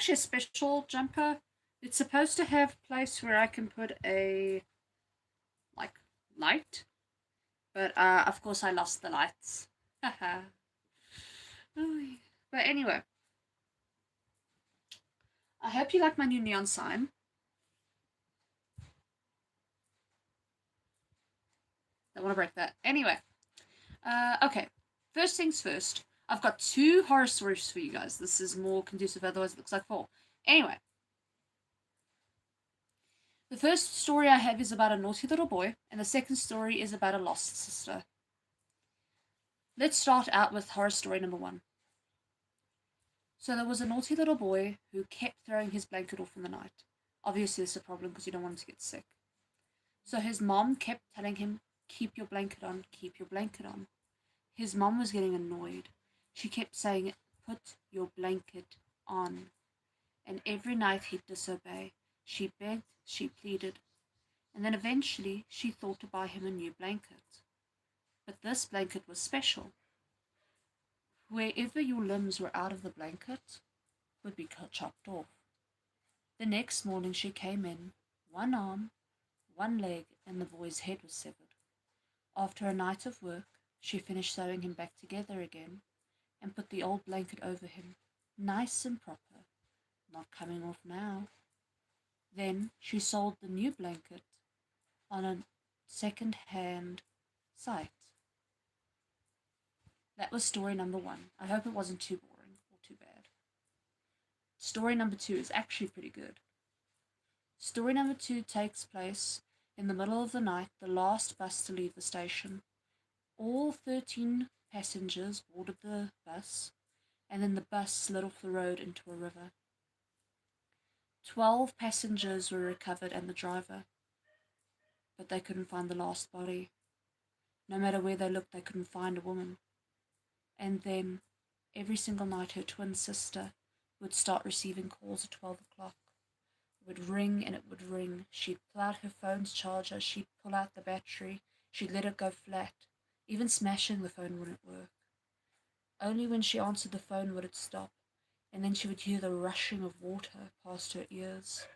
actually a special jumper. It's supposed to have a place where I can put a like light, but of course I lost the lights. Haha. But anyway, I hope you like my new neon sign. Don't want to break that. Anyway, okay. First things first. I've got 2 horror stories for you guys. This is more conducive, otherwise it looks like 4. Anyway, the first story I have is about a naughty little boy, and the second story is about a lost sister. Let's start out with horror story number 1. So there was a naughty little boy who kept throwing his blanket off in the night. Obviously, it's a problem because you don't want him to get sick. So his mom kept telling him, keep your blanket on, keep your blanket on. His mom was getting annoyed. She kept saying, put your blanket on. And every night he'd disobey. She begged, she pleaded. And then eventually she thought to buy him a new blanket. But this blanket was special. Wherever your limbs were out of the blanket would be chopped off. The next morning she came in, one arm, one leg, and the boy's head was severed. After a night of work, she finished sewing him back together again and put the old blanket over him, nice and proper, not coming off now. Then she sold the new blanket on a second-hand site. That was story number 1. I hope it wasn't too boring or too bad. Story number 2 is actually pretty good. Story number 2 takes place in the middle of the night, the last bus to leave the station. All 13 passengers boarded the bus, and then the bus slid off the road into a river. 12 passengers were recovered and the driver, but they couldn't find the last body. No matter where they looked, they couldn't find a woman. And then, every single night, her twin sister would start receiving calls at 12 o'clock. It would ring and it would ring. She'd pull out her phone's charger, she'd pull out the battery, she'd let it go flat. Even smashing the phone wouldn't work. Only when she answered the phone would it stop, and then she would hear the rushing of water past her ears.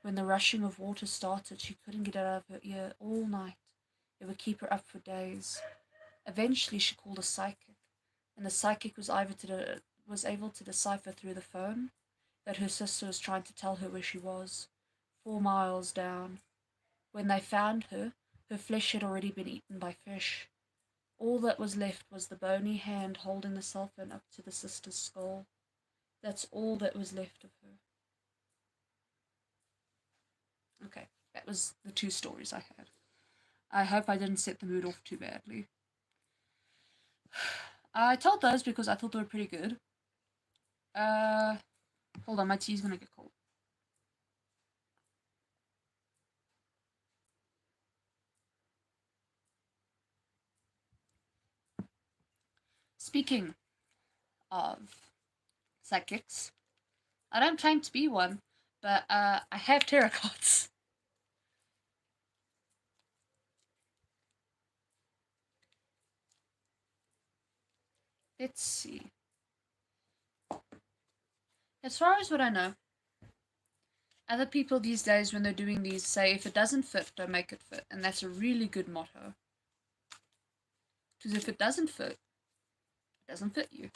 When the rushing of water started, she couldn't get it out of her ear all night. It would keep her up for days. Eventually, she called a psychic, and the psychic was able to decipher through the phone that her sister was trying to tell her where she was, 4 miles down. When they found her, her flesh had already been eaten by fish. All that was left was the bony hand holding the cell phone up to the sister's skull. That's all that was left of her. Okay, that was the 2 stories I had. I hope I didn't set the mood off too badly. I told those because I thought they were pretty good. Hold on, my tea's gonna get cold. Speaking of psychics, I don't claim to be one, but I have tarot cards. Let's see. As far as what I know, other people these days, when they're doing these, say, if it doesn't fit, don't make it fit. And that's a really good motto. Because if it doesn't fit, it doesn't fit you.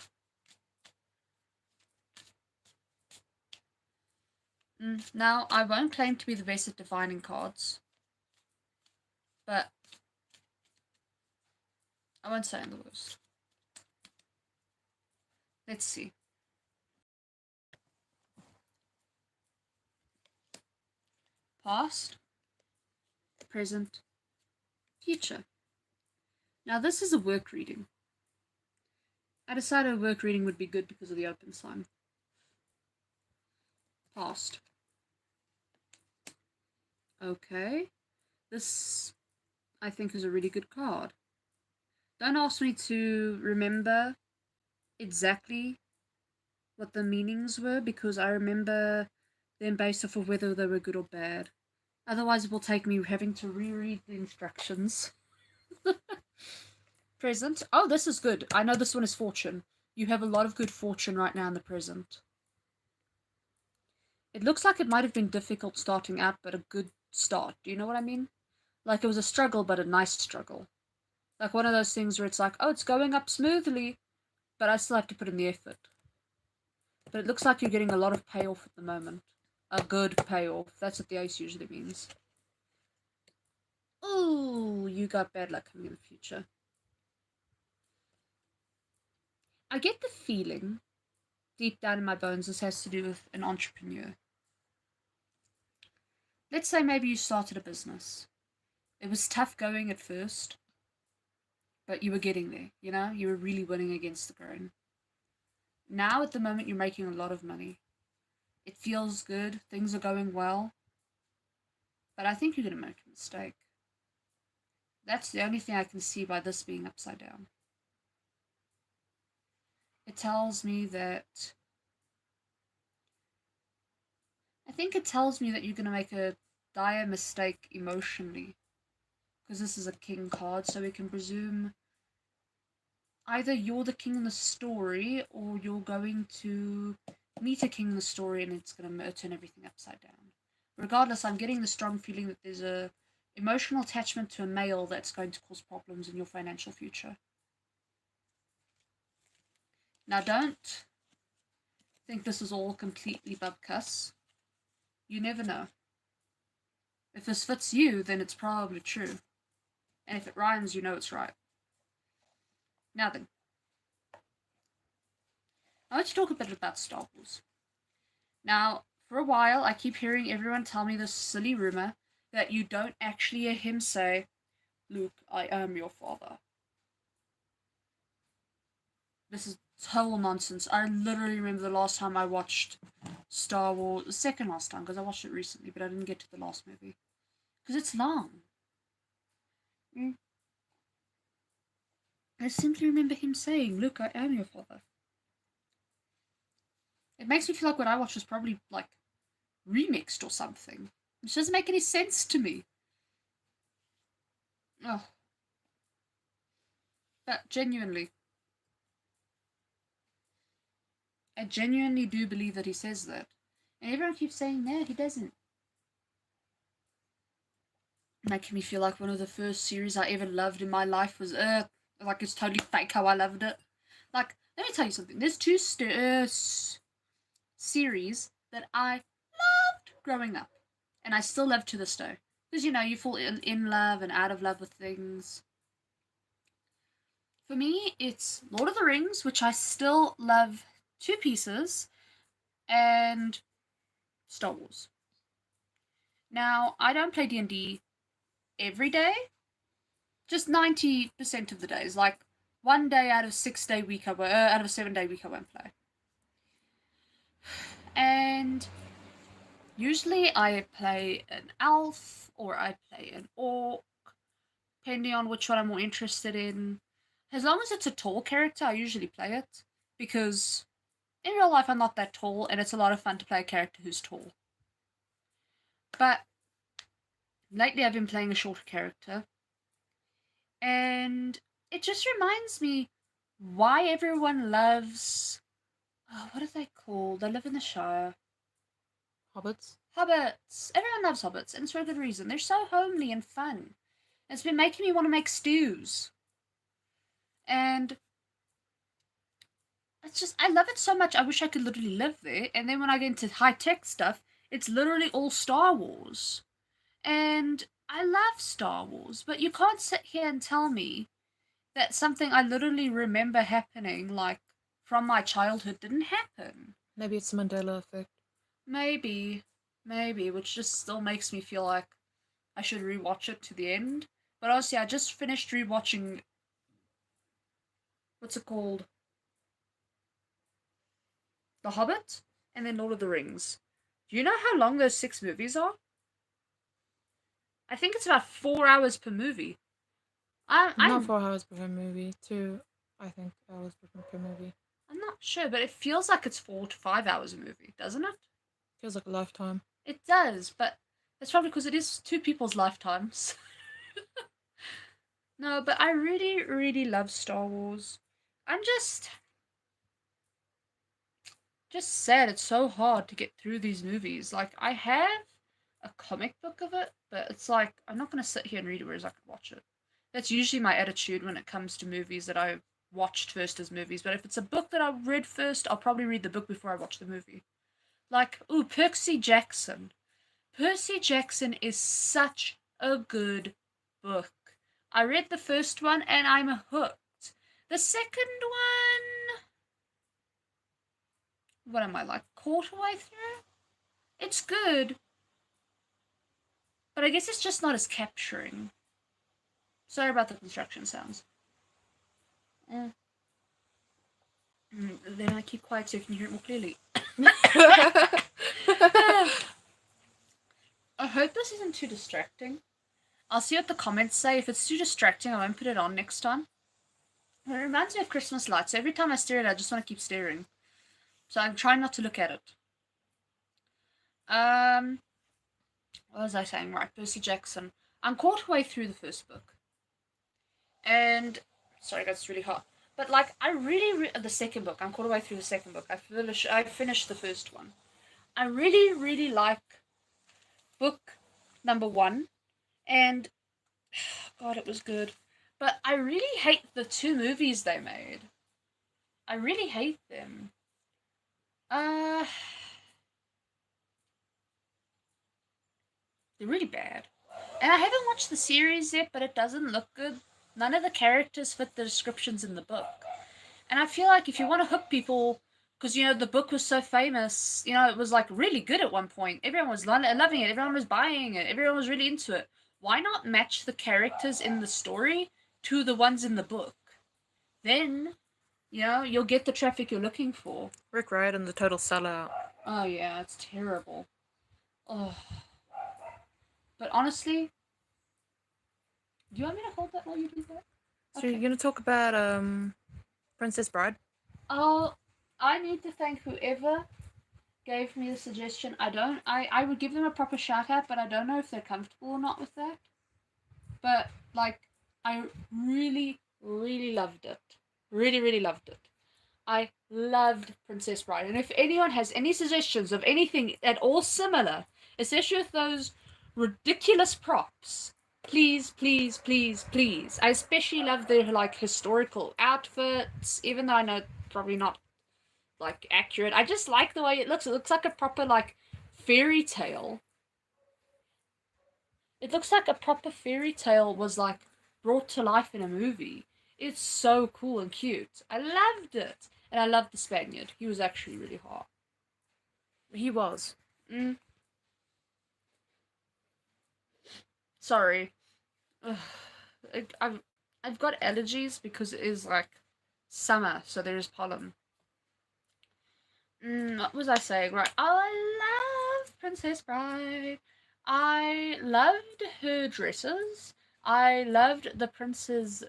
Now, I won't claim to be the best at divining cards, but I won't say I'm the worst. Let's see. Past, present, future. Now, this is a work reading. I decided a work reading would be good because of the open sign. Past. Okay. This, I think, is a really good card. Don't ask me to remember exactly what the meanings were, because I remember them based off of whether they were good or bad. Otherwise, it will take me having to reread the instructions. Present. Oh, this is good. I know this one is fortune. You have a lot of good fortune right now in the present. It looks like it might have been difficult starting out, but a good start. Do you know what I mean? Like it was a struggle, but a nice struggle. Like one of those things where it's like, oh, it's going up smoothly, but I still have to put in the effort. But it looks like you're getting a lot of payoff at the moment. A good payoff. That's what the ace usually means. Ooh, you got bad luck coming in the future. I get the feeling, deep down in my bones, this has to do with an entrepreneur. Let's say maybe you started a business. It was tough going at first, but you were getting there, you know? You were really winning against the grain. Now, at the moment, you're making a lot of money. It feels good, things are going well, but I think you're going to make a mistake. That's the only thing I can see by this being upside down. It tells me that. I think it tells me that you're going to make a dire mistake emotionally. Because this is a king card, so we can presume either you're the king in the story or you're going to meet a king in the story and it's going to turn everything upside down. Regardless, I'm getting the strong feeling that there's a emotional attachment to a male that's going to cause problems in your financial future. Now, don't think this is all completely bubcuss. You never know. If this fits you, then it's probably true. And if it rhymes, you know it's right. Now then, I want to talk a bit about Star Wars. Now, for a while, I keep hearing everyone tell me this silly rumor that you don't actually hear him say, Luke, I am your father. This is total nonsense. I literally remember the last time I watched Star Wars, the second last time, because I watched it recently, but I didn't get to the last movie. Because it's long. I simply remember him saying, Luke, I am your father. It makes me feel like what I watched was probably, like, remixed or something. Which doesn't make any sense to me. Oh. But genuinely, I genuinely do believe that he says that. And everyone keeps saying, no, he doesn't. Making me feel like one of the first series I ever loved in my life was, like it's totally fake how I loved it. Like, let me tell you something. There's two series that I loved growing up. And I still love to this day. Because, you know, you fall in love and out of love with things. For me, it's Lord of the Rings, which I still love two pieces, and Star Wars. Now, I don't play D&D every day, just 90% of the days. Like, one day out of a 7-day week I won't play. And usually I play an elf or I play an orc, depending on which one I'm more interested in. As long as it's a tall character, I usually play it, because in real life I'm not that tall, and it's a lot of fun to play a character who's tall. But lately I've been playing a shorter character, and it just reminds me why everyone loves. Oh, what are they called? They live in the Shire. Hobbits? Hobbits! Everyone loves hobbits, and it's for a good reason. They're so homely and fun. It's been making me want to make stews. And it's just, I love it so much, I wish I could literally live there. And then when I get into high tech stuff, it's literally all Star Wars. And I love Star Wars, but you can't sit here and tell me that something I literally remember happening, like, from my childhood didn't happen. Maybe it's the Mandela effect. Maybe, which just still makes me feel like I should rewatch it to the end. But honestly, I just finished rewatching. What's it called? The Hobbit, and then Lord of the Rings. Do you know how long those 6 movies are? I think it's about 4 hours per movie. Not 4 hours per movie, 2 hours per movie. I'm not sure, but it feels like it's 4 to 5 hours a movie, doesn't it? Feels like a lifetime. It does, but that's probably because it is 2 people's lifetimes. No, but I really, really love Star Wars. I'm just just sad. It's so hard to get through these movies. Like, I have a comic book of it, but it's like, I'm not going to sit here and read it, whereas I could watch it. That's usually my attitude when it comes to movies that I watched first as movies. But if it's a book that I read first, I'll probably read the book before I watch the movie. Like, ooh, Percy Jackson. Percy Jackson is such a good book. I read the first one and I'm hooked. The second one, what am I, like, quarter way through? It's good, but I guess it's just not as capturing. Sorry about the construction sounds. Then I keep quiet so you can hear it more clearly. I hope this isn't too distracting. I'll see what the comments say. If it's too distracting, I won't put it on next time. It reminds me of Christmas lights. So every time I stare at it, I just want to keep staring. So I'm trying not to look at it. What was I saying? Right, Percy Jackson. I'm quarter way through the first book. And, sorry guys, it's really hot. But, like, I really, the second book. I'm quarter way through the second book. I finished the first one. I really, really like book number 1. And, God, it was good. But I really hate the 2 movies they made. I really hate them. They're really bad. And I haven't watched the series yet, but it doesn't look good. None of the characters fit the descriptions in the book. And I feel like if you want to hook people, because, you know, the book was so famous, you know, it was, like, really good at one point. Everyone was loving it. Everyone was buying it. Everyone was really into it. Why not match the characters in the story to the ones in the book? Then, you know, you'll get the traffic you're looking for. Rick Riordan, the total sellout. Oh, yeah, it's terrible. Oh. But honestly, do you want me to hold that while you do that? So you're going to talk about Princess Bride? Oh, I need to thank whoever gave me the suggestion. I would give them a proper shout out, but I don't know if they're comfortable or not with that. But, like, I really, really loved it. Really, really loved it. I loved Princess Bride. And if anyone has any suggestions of anything at all similar, especially with those ridiculous props, please, please, please, please. I especially love their, like, historical outfits, even though I know probably not, like, accurate. I just like the way it looks. It looks like a proper, like, fairy tale. It looks like a proper fairy tale was, like, brought to life in a movie. It's so cool and cute. I loved it. And I loved the Spaniard. He was actually really hot. He was. Sorry. I've got allergies because it is, like, summer, so there is pollen. What was I saying? Right. Oh, I love Princess Bride. I loved her dresses. I loved the prince's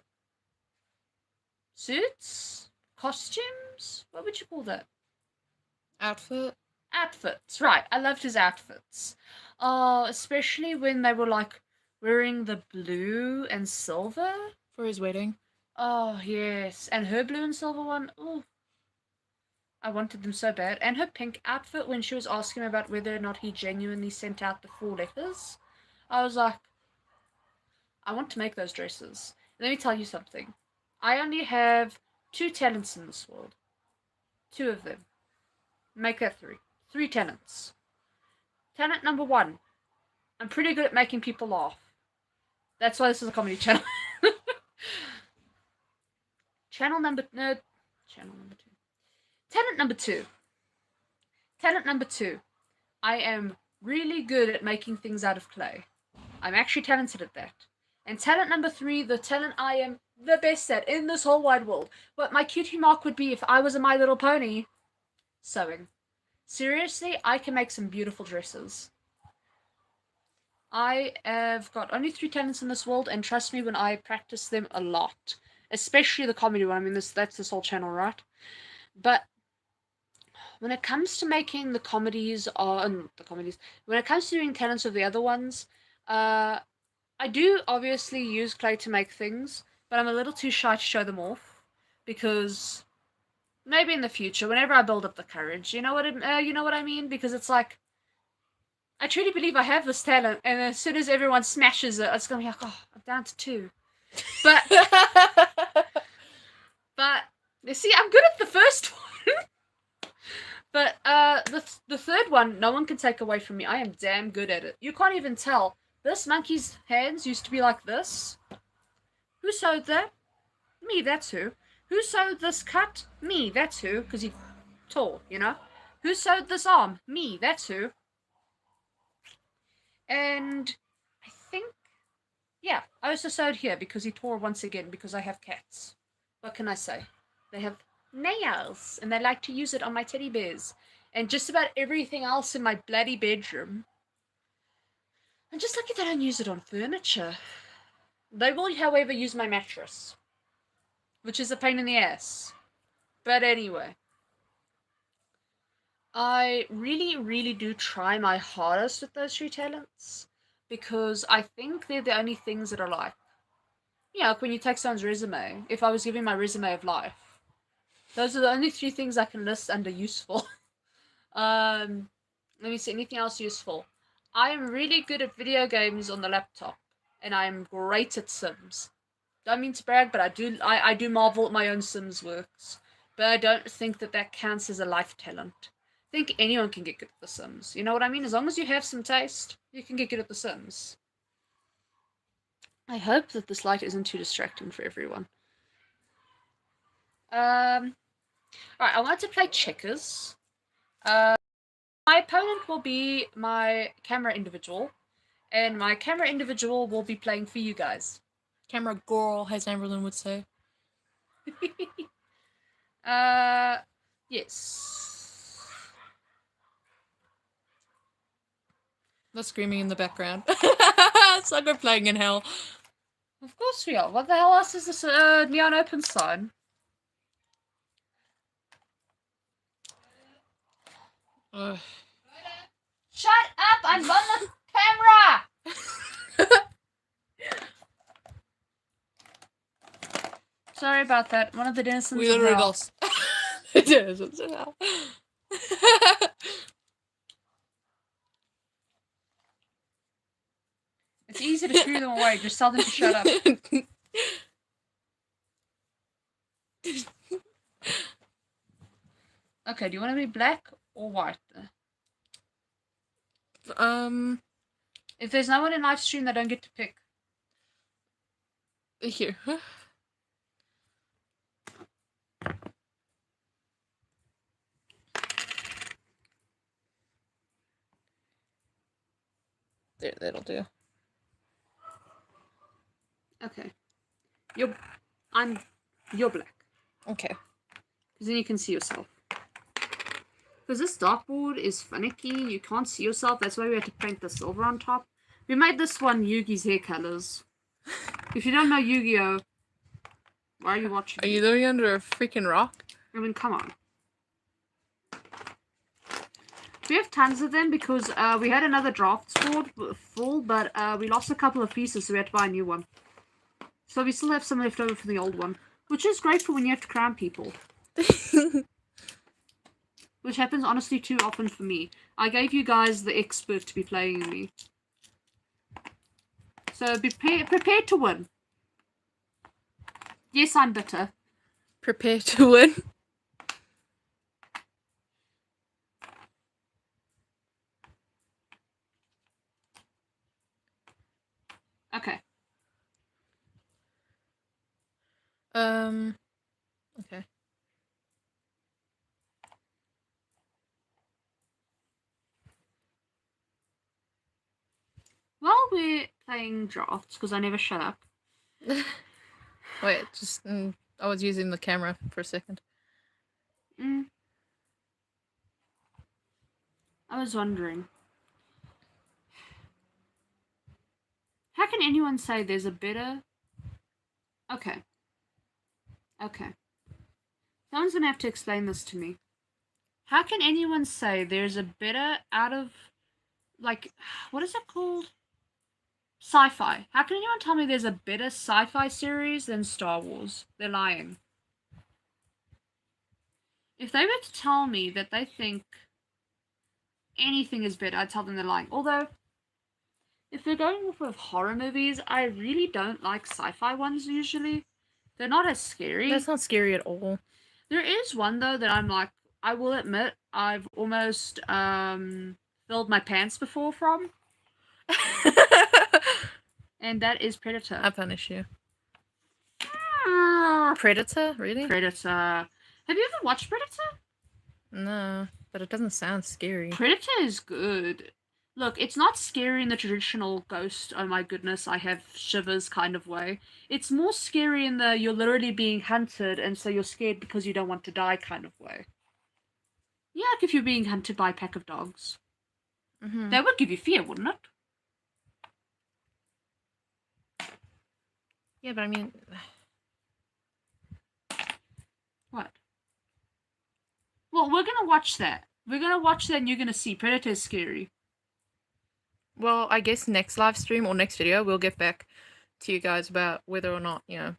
suits, costumes. What would you call that? Outfits, right. I loved his outfits. Oh, especially when they were, like, wearing the blue and silver. For his wedding. Oh, yes. And her blue and silver one, oh. I wanted them so bad. And her pink outfit when she was asking him about whether or not he genuinely sent out the 4 letters. I was like, I want to make those dresses. Let me tell you something. I only have 2 talents in this world. 2 of them. Make that 3. 3 talents. Talent number 1. I'm pretty good at making people laugh. That's why this is a comedy channel. Channel number 2. Talent number 2. Talent number 2. I am really good at making things out of clay. I'm actually talented at that. And talent number 3, the talent I am the best at in this whole wide world. What my cutie mark would be if I was a My Little Pony. Sewing. Seriously, I can make some beautiful dresses. I have got only 3 talents in this world, and trust me when I practice them a lot. Especially the comedy one. I mean, that's this whole channel, right? But when it comes to making the comedies, when it comes to doing talents of the other ones, I do obviously use clay to make things, but I'm a little too shy to show them off, because Maybe in the future, whenever I build up the courage. You know what I mean? Because it's like, I truly believe I have this talent, and as soon as everyone smashes it, it's gonna be like, oh, I'm down to 2. But you see, I'm good at the first one. But the third one, no one can take away from me. I am damn good at it. You can't even tell. This monkey's hands used to be like this. Who sewed that? Me, that's who. Who sewed this cut? Me, that's who, because he's tall, you know? Who sewed this arm? Me, that's who. And I think, yeah, I also sewed here because he tore once again because I have cats. What can I say? They have nails, and they like to use it on my teddy bears. And just about everything else in my bloody bedroom. I'm just lucky they don't use it on furniture. They will, however, use my mattress, which is a pain in the ass. But anyway, I really, really do try my hardest with those 3 talents because I think they're the only things that are like, like when you take someone's resume, if I was giving my resume of life, those are the only 3 things I can list under useful. Let me see, anything else useful? I am really good at video games on the laptop, and I am great at Sims. Don't mean to brag, but I do marvel at my own Sims works. But I don't think that counts as a life talent. I think anyone can get good at The Sims. You know what I mean? As long as you have some taste, you can get good at The Sims. I hope that this light isn't too distracting for everyone. Alright, I want to play checkers. My opponent will be my camera individual, and my camera individual will be playing for you guys. Camera girl, as Amberlyn would say. Yes. The screaming in the background. It's like we're playing in hell. Of course we are. What the hell else is this neon open sign? Shut up! I'm on the camera! Sorry about that. One of the denizens We literally lost. The denizens of hell. It's easy to screw them away. Just tell them to shut up. Okay, do you want to be black or white? If there's no one in live stream, they don't get to pick. Here. There, that'll do. Okay. You're black. Okay. Because then you can see yourself. Because this dartboard is finicky, you can't see yourself, that's why we had to paint the silver on top. We made this one Yugi's hair colors. If you don't know Yu-Gi-Oh! Why are you watching? Are you living under a freaking rock? I mean, come on. We have tons of them because we had another draft board full, but we lost a couple of pieces, so we had to buy a new one. So we still have some left over for the old one, which is great for when you have to crown people. Which happens honestly too often for me. I gave you guys the expert to be playing me. So be prepared to win. Yes, I'm bitter. Prepare to win. Okay. Okay. While we're playing drafts, because I never shut up. Wait, just I was using the camera for a second. I was wondering. How can anyone say there's a better... Okay. Someone's gonna have to explain this to me. How can anyone say there's a better out of... Like, what is it called? Sci-fi. How can anyone tell me there's a better sci-fi series than Star Wars? They're lying. If they were to tell me that they think anything is better, I'd tell them they're lying. Although, if they're going off of horror movies, I really don't like sci-fi ones usually. They're not as scary. That's not scary at all. There is one though that I'm like, I will admit, I've almost filled my pants before from. And that is Predator. I punish you. Predator? Really? Predator. Have you ever watched Predator? No, but it doesn't sound scary. Predator is good. Look, it's not scary in the traditional ghost, oh my goodness, I have shivers kind of way. It's more scary in the you're literally being hunted and so you're scared because you don't want to die kind of way. Yeah, like if you're being hunted by a pack of dogs. Mm-hmm. That would give you fear, wouldn't it? Yeah, but I mean... What? Well, we're gonna watch that. We're gonna watch that and you're gonna see. Predator is scary. Well, I guess next live stream or next video, we'll get back to you guys about whether or not, you know...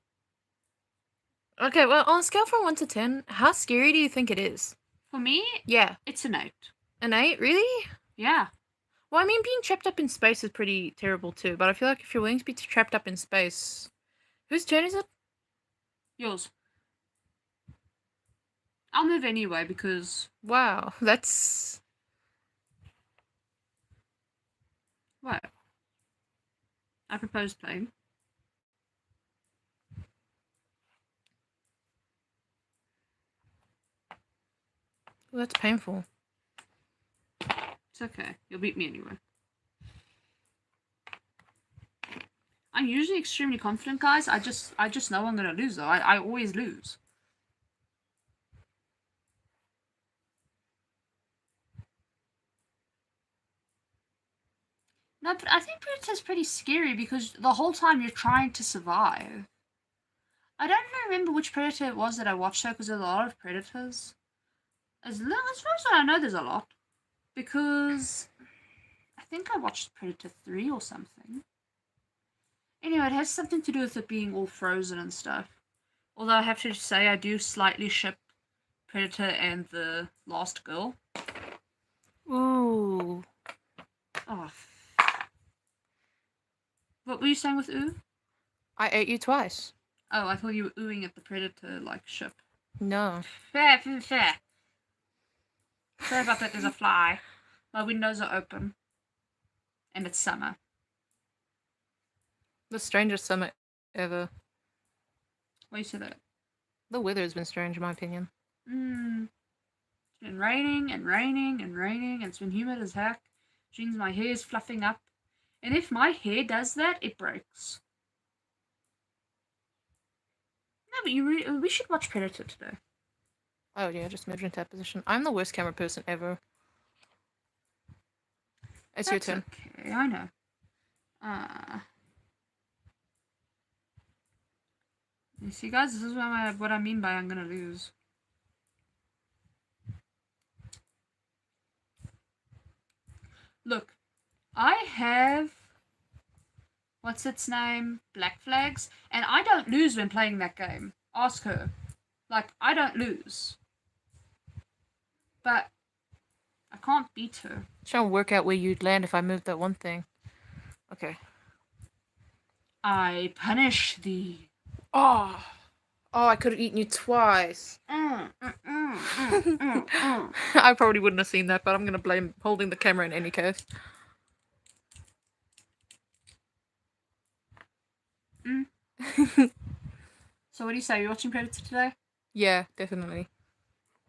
Okay, well, on a scale from 1 to 10, how scary do you think it is? For me? Yeah. It's an 8. An 8? Really? Yeah. Well, I mean, being trapped up in space is pretty terrible too, but I feel like if you're willing to be trapped up in space... Whose turn is it? Yours. I'll move anyway because... Wow, that's... What? I propose playing. Well, that's painful. It's okay. You'll beat me anyway. I'm usually extremely confident, guys. I just know I'm gonna lose, though. I always lose. No, but I think Predator's pretty scary because the whole time you're trying to survive. I don't even remember which Predator it was that I watched though, because there's a lot of Predators. As far as I know, there's a lot. Because I think I watched Predator 3 or something. Anyway, it has something to do with it being all frozen and stuff. Although I have to say, I do slightly ship Predator and the Last Girl. Ooh. Oh. What were you saying with ooh? I ate you twice. Oh, I thought you were oohing at the Predator, like, ship. No. Fair. Sorry about that, there's a fly. My windows are open. And it's summer. The strangest summer ever. Why you say that? The weather has been strange, in my opinion. It's been raining and raining and raining, and it's been humid as heck. Which means my hair is fluffing up. And if my hair does that, it breaks. No, but we should watch Predator today. Oh yeah, just moved into that position. I'm the worst camera person ever. It's your turn. Okay, I know. You see, guys, this is what I mean by I'm gonna lose. Look, I have... What's its name? Black Flags. And I don't lose when playing that game. Ask her. Like, I don't lose. But I can't beat her. Trying to work out where you'd land if I moved that one thing. Okay. I punish thee. Oh, I could have eaten you twice. I probably wouldn't have seen that, but I'm gonna blame holding the camera in any case. So what do you say? You're watching Predator today? Yeah, definitely.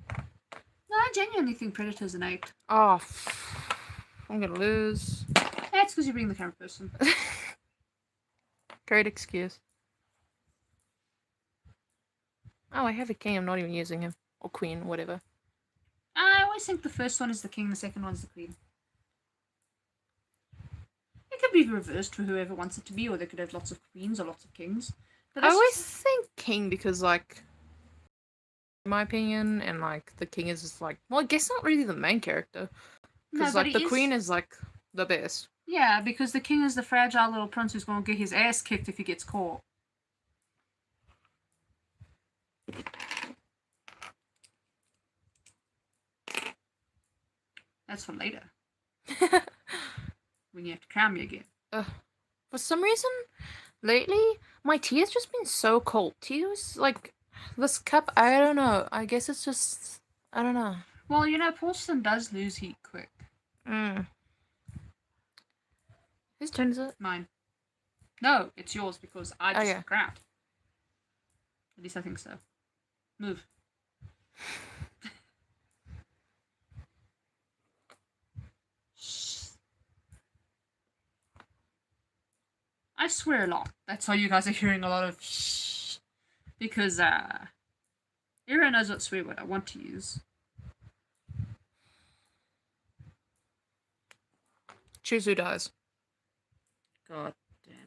No, I genuinely think Predator's an 8. Oh, I'm gonna lose. Yeah, it's because you're being the camera person. Great excuse. Oh, I have a king. I'm not even using him. Or queen, whatever. I always think the first one is the king, the second one's the queen. It could be reversed for whoever wants it to be, or they could have lots of queens or lots of kings. But I always think king because, like, in my opinion, and, like, the king is just, like, well, I guess not really the main character. Because, no, like, the queen is, like, the best. Yeah, because the king is the fragile little prince who's going to get his ass kicked if he gets caught. That's for later. When you have to cram me again. For some reason, lately, my tea has just been so cold. Tea was like, this cup, I don't know. I guess it's just, I don't know. Well, you know, porcelain does lose heat quick. Whose turn is it? Mine. No, it's yours because I just yeah. crammed. At least I think so. Move. I swear a lot. That's why you guys are hearing a lot of shh. Because, everyone knows what swear word I want to use. Choose who dies. God damn it.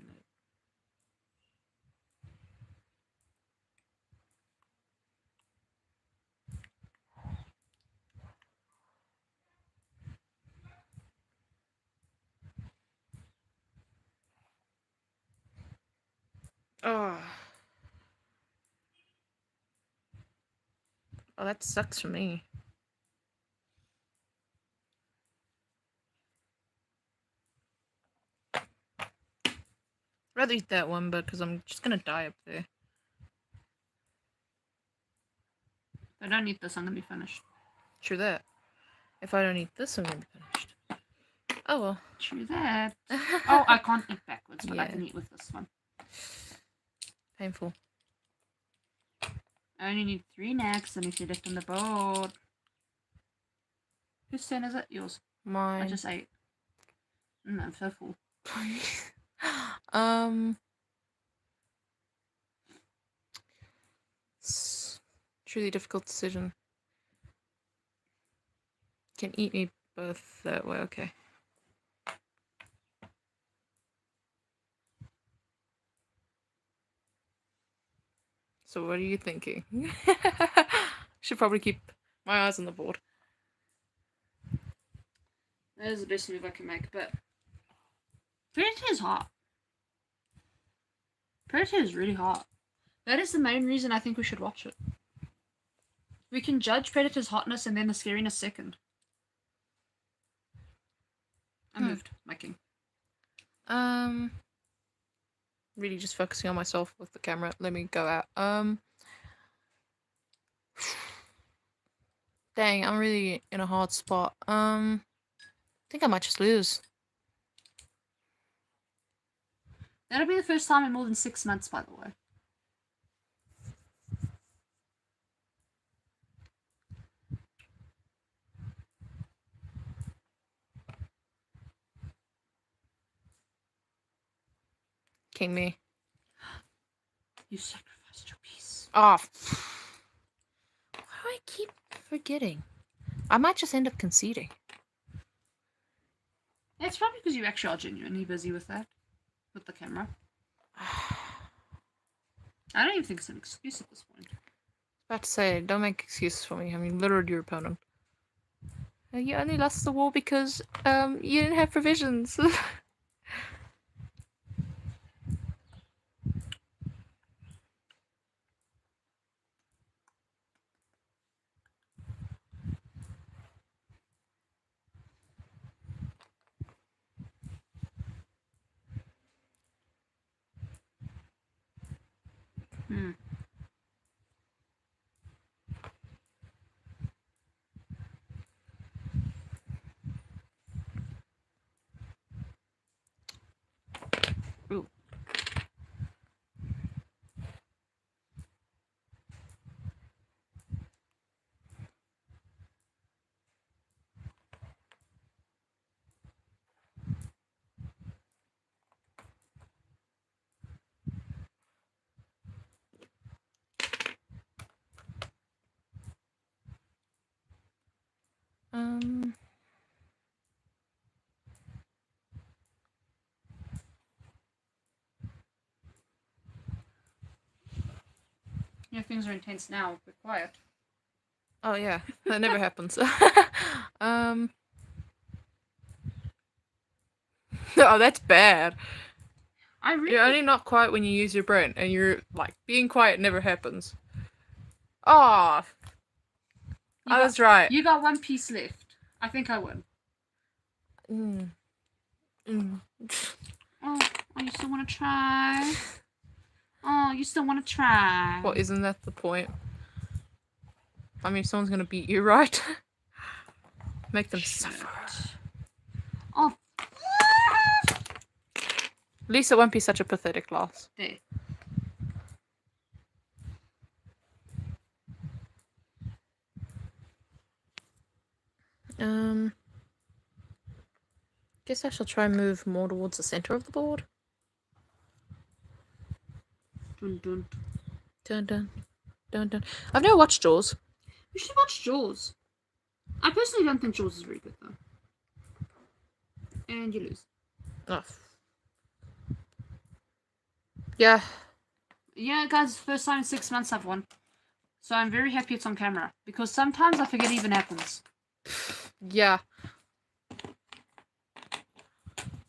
Oh, that sucks for me. I'd rather eat that one, but because I'm just gonna die up there. If I don't eat this, I'm gonna be finished. True that. If I don't eat this, I'm gonna be finished. Oh well. True that. Oh, I can't eat backwards, but I Yeah. can eat with this one. Painful. I only need 3 necks and if you left on the board. Whose turn is it? Yours. Mine. I just ate. I'm so full. It's truly difficult decision. Can eat me both that way, okay. So what are you thinking? Should probably keep my eyes on the board. That is the best move I can make, but Predator is hot. Predator is really hot. That is the main reason I think we should watch it. We can judge Predator's hotness and then the scariness second. I moved, my king. Really just focusing on myself with the camera. Let me go out. Dang, I'm really in a hard spot. I think I might just lose. That'll be the first time in more than 6 months, by the way. King me. You sacrificed your piece. Oh. Why do I keep forgetting? I might just end up conceding. It's probably because you actually are genuinely busy with that. With the camera. I don't even think it's an excuse at this point. I was about to say, don't make excuses for me. I mean, literally your opponent. You only lost the war because you didn't have provisions. Ooh. You know, things are intense now. We're quiet. Oh yeah, that never happens. Oh, that's bad. You're only not quiet when you use your brain, and you're like being quiet never happens. Oh, I was right. You got 1 piece left. I think I win. Mm. Mm. Oh, you still want to try? Oh, you still want to try? Well, isn't that the point? I mean, if someone's gonna beat you, right? Make them suffer. Oh. At least it won't be such a pathetic loss. There. Guess I shall try and move more towards the center of the board. Dun dun. Dun dun. Dun dun. I've never watched Jaws. You should watch Jaws. I personally don't think Jaws is very good though. And you lose. Oh. Yeah. Yeah, guys, first time in 6 months I've won. So I'm very happy it's on camera. Because sometimes I forget it even happens. Yeah.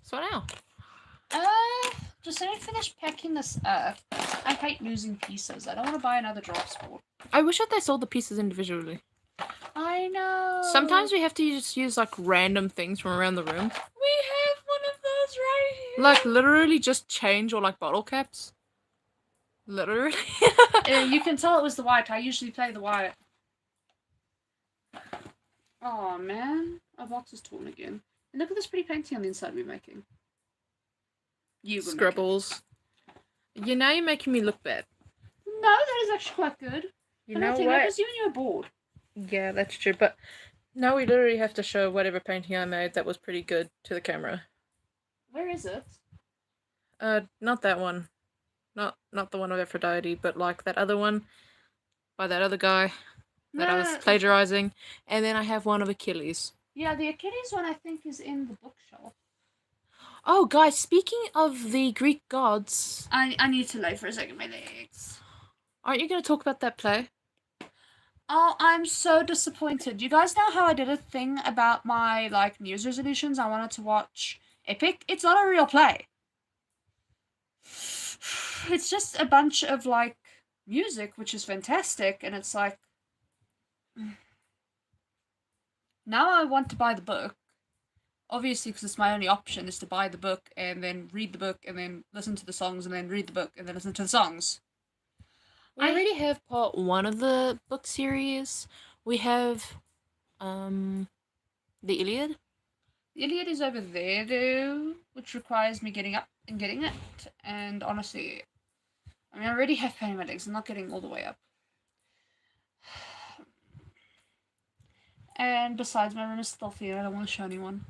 So now? Just let me finish packing this up. I hate losing pieces. I don't want to buy another drafts board. I wish that they sold the pieces individually. I know. Sometimes we have to just use like random things from around the room. We have one of those right here. Like literally just change or like bottle caps. Literally. You can tell it was the white. I usually play the white. Oh man, our box is torn again. And look at this pretty painting on the inside we're making. You were Scribbles. Yeah, now you're making me look bad. No, that is actually quite good. You know what? That was you and you were bored. Yeah, that's true. But now we literally have to show whatever painting I made that was pretty good to the camera. Where is it? Not that one. Not the one of Aphrodite, but like that other one by that other guy that I was plagiarizing. And then I have one of Achilles. Yeah, the Achilles one I think is in the bookshelf. Oh, guys, speaking of the Greek gods... I need to lay for a second, my legs. Aren't you going to talk about that play? Oh, I'm so disappointed. You guys know how I did a thing about my, like, New Year's resolutions? I wanted to watch Epic. It's not a real play. It's just a bunch of, like, music, which is fantastic, and it's like... Now I want to buy the book. Obviously, because it's my only option is to buy the book and then read the book and then listen to the songs and then read the book and then listen to the songs. I already have part 1 of the book series. We have, the Iliad. The Iliad is over there, though, which requires me getting up and getting it. And honestly, I mean, I already have pain in my legs. I'm not getting all the way up. And besides, my room is stealthy and I don't want to show anyone.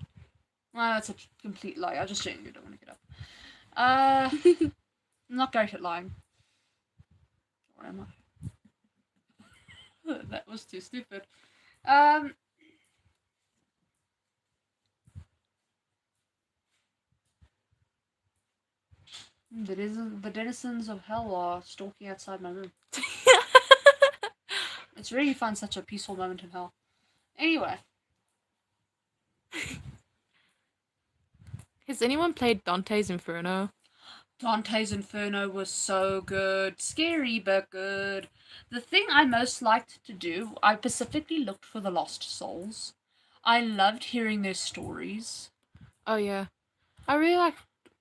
Well, that's a complete lie. I just genuinely don't want to get up. I'm not great at lying. Or am I? That was too stupid. The denizens of hell are stalking outside my room. It's really fun, such a peaceful moment in hell. Anyway. Has anyone played Dante's Inferno? Dante's Inferno was so good. Scary, but good. The thing I most liked to do, I specifically looked for the lost souls. I loved hearing their stories. Oh, yeah. I really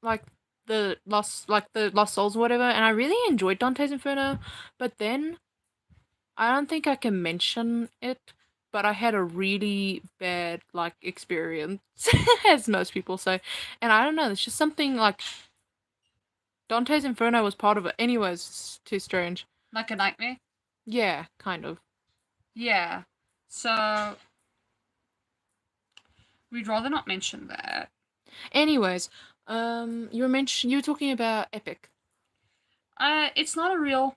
like the lost souls or whatever, and I really enjoyed Dante's Inferno, but then I don't think I can mention it, but I had a really bad, like, experience, as most people say, and I don't know, it's just something, like, Dante's Inferno was part of it. Anyways, it's too strange. Like a nightmare? Yeah, kind of. Yeah. So, we'd rather not mention that. Anyways, you were talking about Epic. It's not a real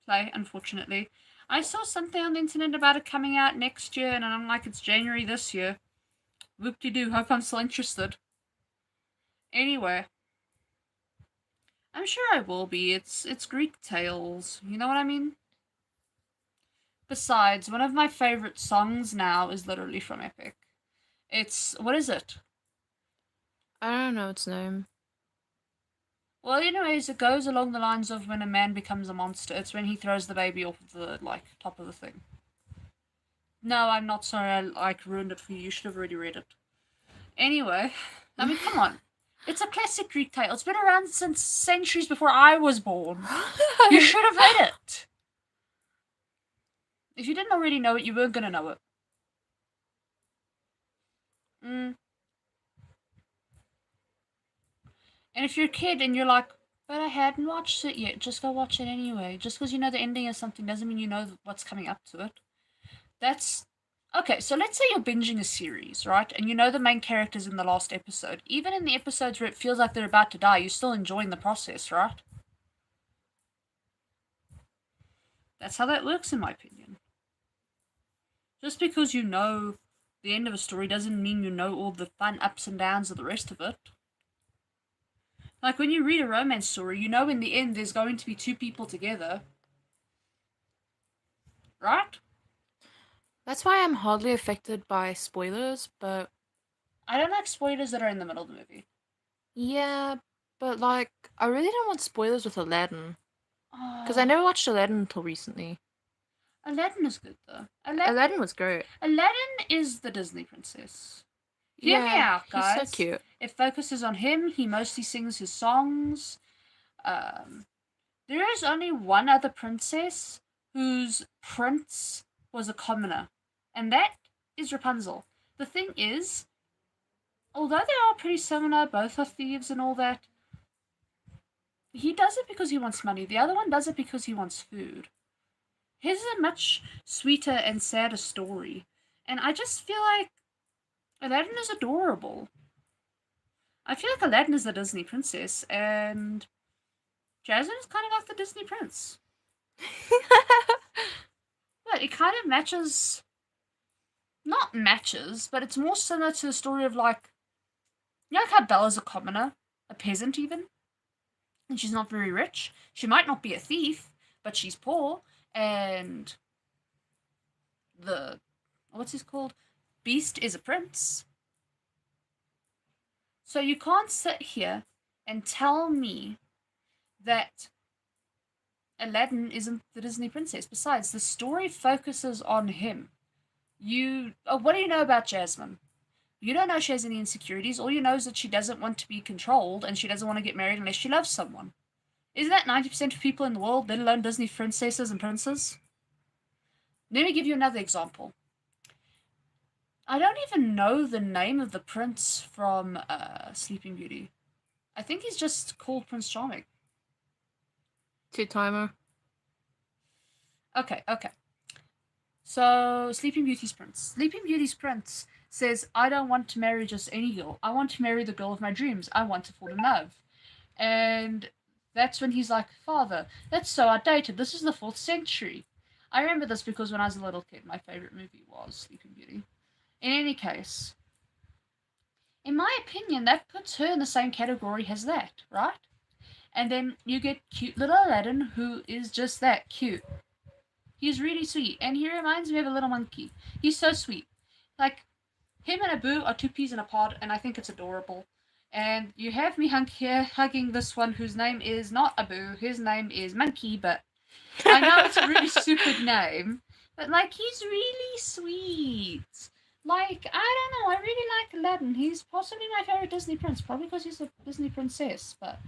play, unfortunately. I saw something on the internet about it coming out next year, and I'm like, it's January this year. Whoop-de-doo, hope I'm still interested. Anyway. I'm sure I will be. It's Greek tales. You know what I mean? Besides, one of my favorite songs now is literally from Epic. What is it? I don't know its name. Well, anyways, it goes along the lines of when a man becomes a monster. It's when he throws the baby off the, top of the thing. No, I'm not sorry I, ruined it for you. You should have already read it. Anyway, I mean, come on. It's a classic Greek tale. It's been around since centuries before I was born. You should have read it. If you didn't already know it, you weren't gonna know it. And if you're a kid and you're like, but I hadn't watched it yet, just go watch it anyway. Just because you know the ending of something doesn't mean you know what's coming up to it. That's okay. So let's say you're binging a series, right? And you know the main characters in the last episode. Even in the episodes where it feels like they're about to die, you're still enjoying the process, right? That's how that works, in my opinion. Just because you know the end of a story doesn't mean you know all the fun ups and downs of the rest of it. Like when you read a romance story, you know in the end there's going to be two people together. Right? That's why I'm hardly affected by spoilers, but I don't like spoilers that are in the middle of the movie. yeah, but like, I really don't want spoilers with Aladdin. Because I never watched Aladdin until recently. Aladdin is good though. Aladdin was great. Aladdin is the Disney princess. Hear me out, guys. He's so cute. It focuses on him. He mostly sings his songs. There is only one other princess whose prince was a commoner, and that is Rapunzel. The thing is, although they are pretty similar, both are thieves and all that, he does it because he wants money. The other one does it because he wants food. His is a much sweeter and sadder story, and I just feel like Aladdin is adorable. I feel like Aladdin is the Disney princess, and Jasmine is kind of like the Disney prince. But it kind of matches. Not matches, but it's more similar to the story of like. You know, like how Bella's a commoner, a peasant even? And she's not very rich. She might not be a thief, but she's poor, and. What's his called? Beast is a prince. So you can't sit here and tell me that Aladdin isn't the Disney princess. Besides, the story focuses on him. What do you know about Jasmine? You don't know she has any insecurities. All you know is that she doesn't want to be controlled and she doesn't want to get married unless she loves someone. Isn't that 90% of people in the world, let alone Disney princesses and princes? Let me give you another example. I don't even know the name of the prince from Sleeping Beauty. I think he's just called Prince Charming. Two-timer. Okay. So, Sleeping Beauty's prince. Sleeping Beauty's prince says, I don't want to marry just any girl. I want to marry the girl of my dreams. I want to fall in love. And that's when he's like, Father, that's so outdated. This is the 4th century. I remember this because when I was a little kid, my favourite movie was Sleeping Beauty. In any case, in my opinion, that puts her in the same category as that, right? And then you get cute little Aladdin, who is just that, cute. He's really sweet, and he reminds me of a little monkey. He's so sweet. Like, him and Abu are 2 peas in a pod, and I think it's adorable. And you have me here hugging this one whose name is not Abu, his name is Monkey, but I know it's a really stupid name. But, like, he's really sweet. Like, I don't know, I really like Aladdin. He's possibly my favorite Disney prince, probably because he's a Disney princess, but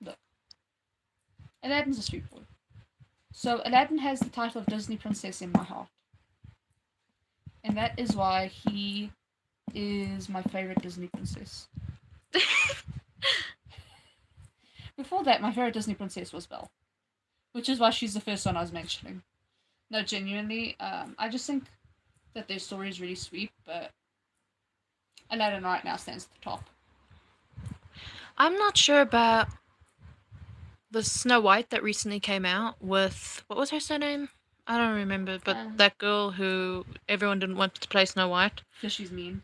look. Aladdin's a sweet boy. So Aladdin has the title of Disney princess in my heart. And that is why he is my favorite Disney princess. Before that, my favorite Disney princess was Belle. Which is why she's the first one I was mentioning. No, genuinely, I just think that their story is really sweet, but Aladdin right now stands at the top. I'm not sure about the Snow White that recently came out with, what was her surname? I don't remember, but that girl who everyone didn't want to play Snow White. Because she's mean.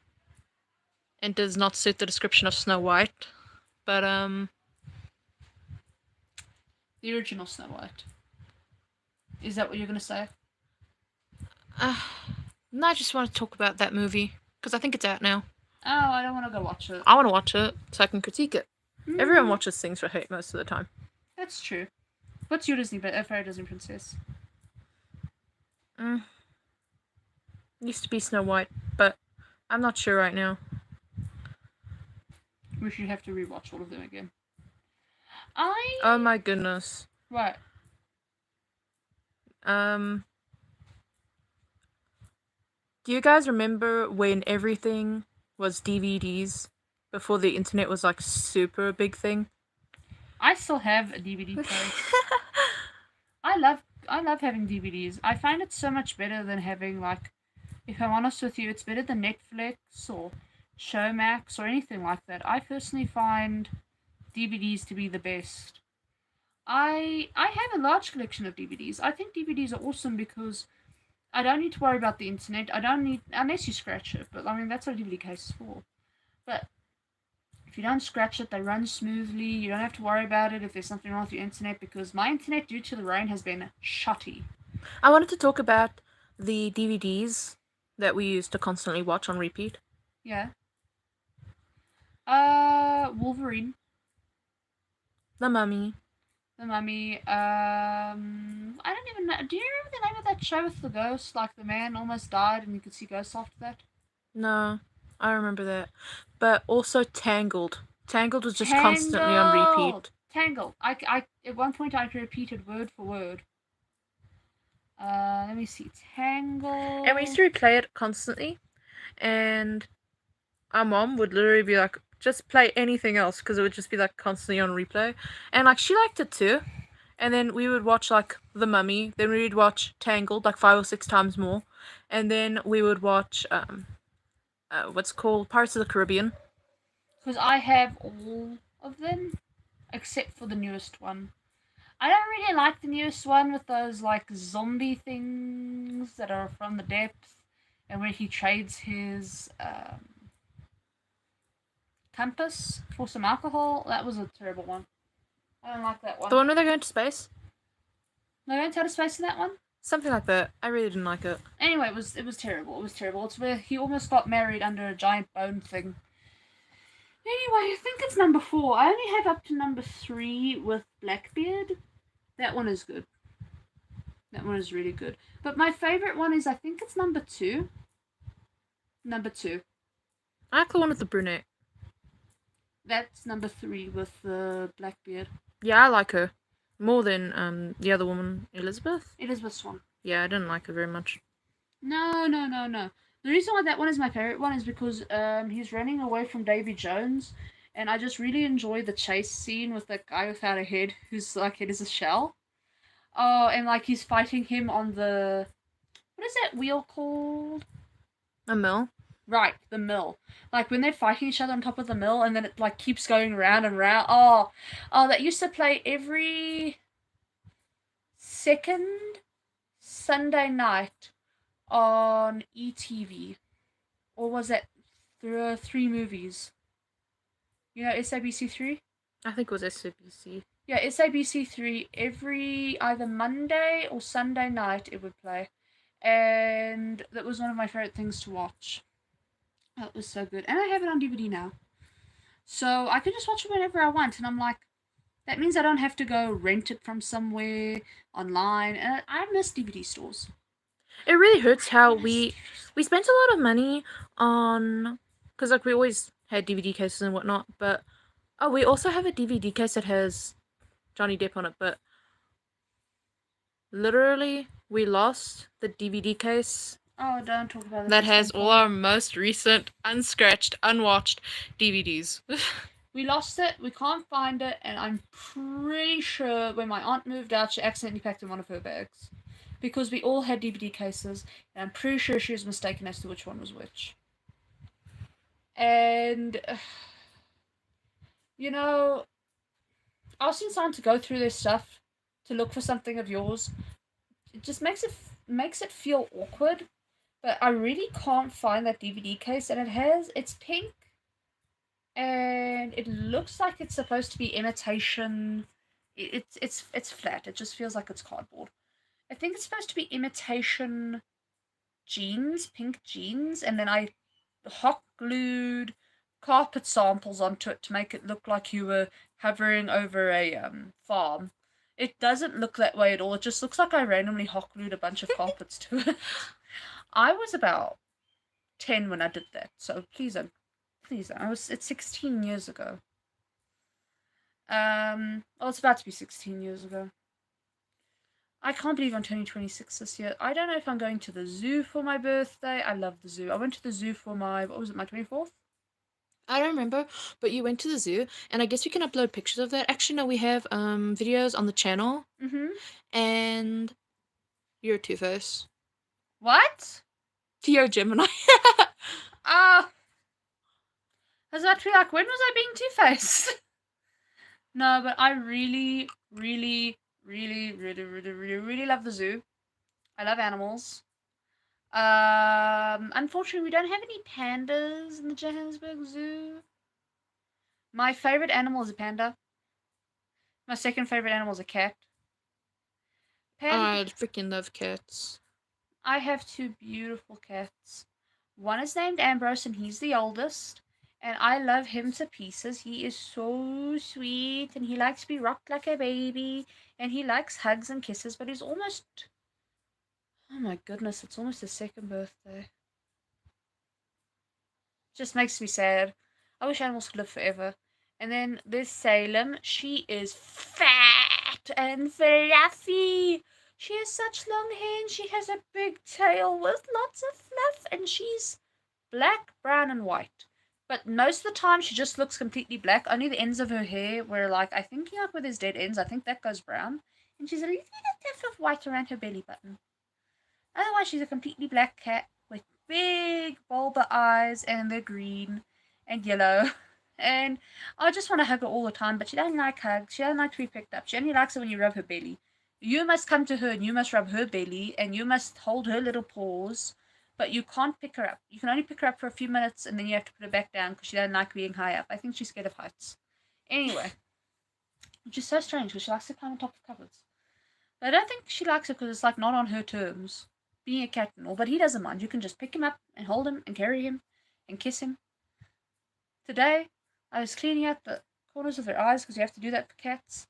And does not suit the description of Snow White. But, the original Snow White. Is that what you're going to say? No, I just want to talk about that movie, because I think it's out now. Oh, I don't want to go watch it. I want to watch it, so I can critique it. Everyone watches things for hate most of the time. That's true. What's your favorite Disney princess? Used to be Snow White, but I'm not sure right now. We should have to rewatch all of them again. Oh my goodness. Right. Do you guys remember when everything was DVDs before the internet was like super big thing? I still have a DVD case. I love having DVDs. I find it so much better than having, like, if I'm honest with you, it's better than Netflix or Showmax or anything like that. I personally find DVDs to be the best. I have a large collection of DVDs. I think DVDs are awesome because I don't need to worry about the internet. I don't need, unless you scratch it, but I mean that's what a DVD case is for. But if you don't scratch it, they run smoothly. You don't have to worry about it if there's something wrong with your internet, because my internet, due to the rain, has been shutty. I wanted to talk about the DVDs that we used to constantly watch on repeat. Yeah. Wolverine. The Mummy. The Mummy. I don't even know. Do you remember the name of that show with the ghost? Like, the man almost died and you could see ghosts after that? No, I remember that. But also Tangled. Tangled was just constantly on repeat. Tangled. I at one point I repeated word for word. Let me see. Tangled. And we used to replay it constantly. And our mom would literally be like, just play anything else, because it would just be like constantly on replay. And like she liked it too. And then we would watch like The Mummy. Then we would watch Tangled like 5 or 6 times more. And then we would watch what's called Pirates of the Caribbean. Because I have all of them except for the newest one. I don't really like the newest one with those like zombie things that are from the depths, and where he trades his compass for some alcohol. That was a terrible one. I don't like that one. The one where they're going to space? They're going to outer space in that one? Something like that. I really didn't like it. Anyway, it was terrible. It was terrible. It's where he almost got married under a giant bone thing. Anyway, I think it's number 4. I only have up to number 3 with Blackbeard. That one is good. That one is really good. But my favourite one is, I think it's number 2. Number 2. I like the one with the brunette. That's number 3 with the Blackbeard. Yeah, I like her. More than the other woman, Elizabeth. Elizabeth Swann. Yeah, I didn't like her very much. No. The reason why that one is my favourite one is because he's running away from Davy Jones, and I just really enjoy the chase scene with that guy without a head, whose like head is a shell. Oh, and like he's fighting him on the, what is that wheel called? A mill? Right, the mill. Like when they're fighting each other on top of the mill, and then it like keeps going round and round. Oh, that used to play every second Sunday night on ETV. Or was that 3 movies? You know SABC3? I think it was SCBC. Yeah, SABC3, every either Monday or Sunday night it would play. And that was one of my favourite things to watch. That was so good. And I have it on DVD now. So I can just watch it whenever I want. And I'm like, that means I don't have to go rent it from somewhere online. And I miss DVD stores. It really hurts how we spent a lot of money on, because like we always had DVD cases and whatnot, but we also have a DVD case that has Johnny Depp on it, but literally we lost the DVD case. Oh, don't talk about that has all our most recent, unscratched, unwatched DVDs. We lost it, we can't find it, and I'm pretty sure when my aunt moved out, she accidentally packed in one of her bags. Because we all had DVD cases, and I'm pretty sure she was mistaken as to which one was which. And, you know, asking someone to go through their stuff to look for something of yours, it just makes it feel awkward. But I really can't find that DVD case, and it's pink, and it looks like it's supposed to be imitation. It's flat. It just feels like it's cardboard. I think it's supposed to be imitation jeans, pink jeans, and then I hot glued carpet samples onto it to make it look like you were hovering over a farm. It doesn't look that way at all. It just looks like I randomly hot glued a bunch of carpets to it. I was about 10 when I did that. So please don't. It's 16 years ago. Well, it's about to be 16 years ago. I can't believe I'm turning 26 this year. I don't know if I'm going to the zoo for my birthday. I love the zoo. I went to the zoo for my, what was it, my 24th? I don't remember, but you went to the zoo, and I guess we can upload pictures of that. Actually, no, we have videos on the channel, and you're a Two-Face. What? You're a Gemini. I was about to be like, when was I being Two-Faced? No, but I really, really, really, really, really, really, really love the zoo. I love animals. Unfortunately, we don't have any pandas in the Johannesburg Zoo. My favorite animal is a panda. My second favorite animal is a cat. I freaking love cats. I have two beautiful cats. One is named Ambrose, and he's the oldest. And I love him to pieces. He is so sweet, and he likes to be rocked like a baby, and he likes hugs and kisses, but he's almost... Oh my goodness, it's almost his second birthday. Just makes me sad. I wish animals could live forever. And then there's Salem. She is fat and fluffy. She has such long hair and she has a big tail with lots of fluff, and she's black, brown, and white. But most of the time she just looks completely black. Only the ends of her hair where, like, I think, like, where there's dead ends, I think that goes brown. And she's a little tuft of white around her belly button. Otherwise, she's a completely black cat with big bulba eyes, and they're green and yellow. And I just want to hug her all the time, but she doesn't like hugs. She doesn't like to be picked up. She only likes it when you rub her belly. You must come to her and you must rub her belly and you must hold her little paws, but you can't pick her up. You can only pick her up for a few minutes and then you have to put her back down because she doesn't like being high up. I think she's scared of heights. Anyway, which is so strange because she likes to climb on top of cupboards. But I don't think she likes it because it's like not on her terms. Being a cat and all, but he doesn't mind. You can just pick him up and hold him and carry him and kiss him. Today, I was cleaning out the corners of their eyes because you have to do that for cats,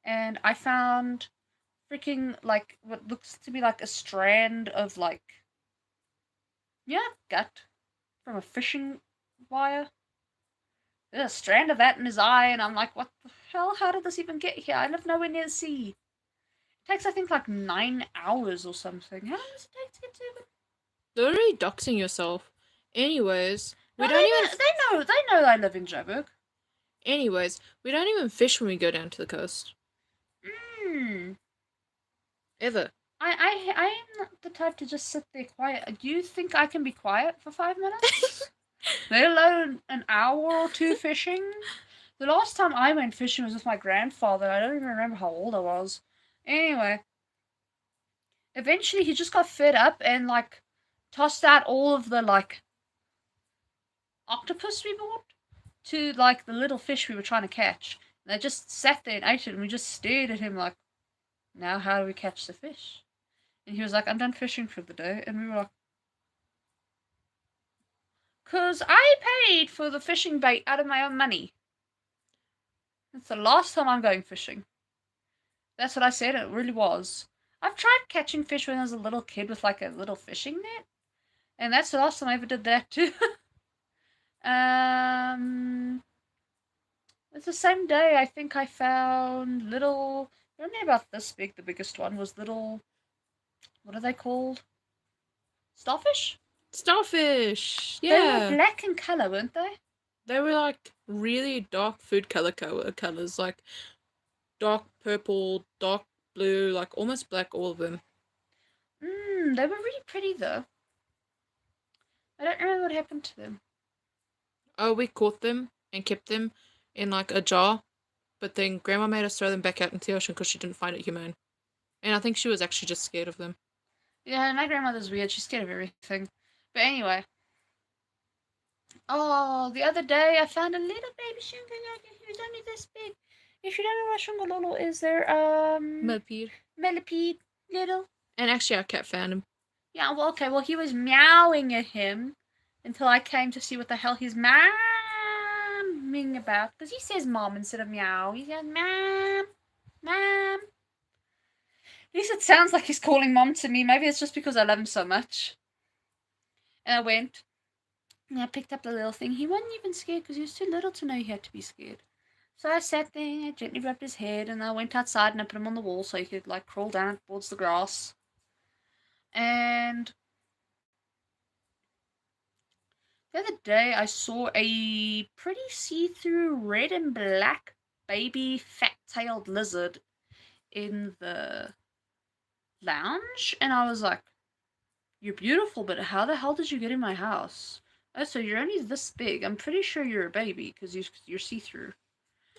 and I found freaking, like, what looks to be like a strand of, like, gut from a fishing wire. There's a strand of that in his eye, and I'm like, what the hell? How did this even get here? I live nowhere near the sea. It takes, I think, like 9 hours or something. How long does it take to get to it? You're already doxing yourself. Anyways, They know I live in Joburg. Anyways, we don't even fish when we go down to the coast. Ever. I am not the type to just sit there quiet. Do you think I can be quiet for 5 minutes? Let alone an hour or two fishing? The last time I went fishing was with my grandfather. I don't even remember how old I was. Anyway, eventually he just got fed up and, like, tossed out all of the, like, octopus we bought to, like, the little fish we were trying to catch. And they just sat there and ate it, and we just stared at him like, now how do we catch the fish? And he was like, I'm done fishing for the day. And we were like, 'cause I paid for the fishing bait out of my own money. It's the last time I'm going fishing. That's what I said, it really was. I've tried catching fish when I was a little kid with, like, a little fishing net. And that's the last time I ever did that too. It's the same day I think I found little, they're only about this big. The biggest one was little, what are they called? Starfish? Starfish! They Yeah. were black in colour, weren't they? They were like really dark food colors, like dark purple, dark blue, like almost black, all of them. They were really pretty though. I don't remember what happened to them. Oh, we caught them and kept them in like a jar, but then Grandma made us throw them back out into the ocean because she didn't find it humane. And I think she was actually just scared of them. Yeah, my grandmother's weird. She's scared of everything. But anyway. Oh, the other day I found a little baby shungololo. He was only this big. If you don't know what shungololo is, they're, millipede, little. And actually our cat found him. Yeah, well, okay, well, he was meowing at him until I came to see what the hell he's meowing about. Because he says mom instead of meow. He says, mom, mom. At least it sounds like he's calling mom to me. Maybe it's just because I love him so much. And I went, And I picked up the little thing. He wasn't even scared because he was too little to know he had to be scared. So I sat there, I gently rubbed his head, and I went outside and I put him on the wall so he could like crawl down towards the grass. And the other day I saw a pretty see-through red and black baby fat-tailed lizard in the lounge, and I was like, "You're beautiful, but how the hell did you get in my house?" Oh, so you're only this big. I'm pretty sure you're a baby because you're see-through.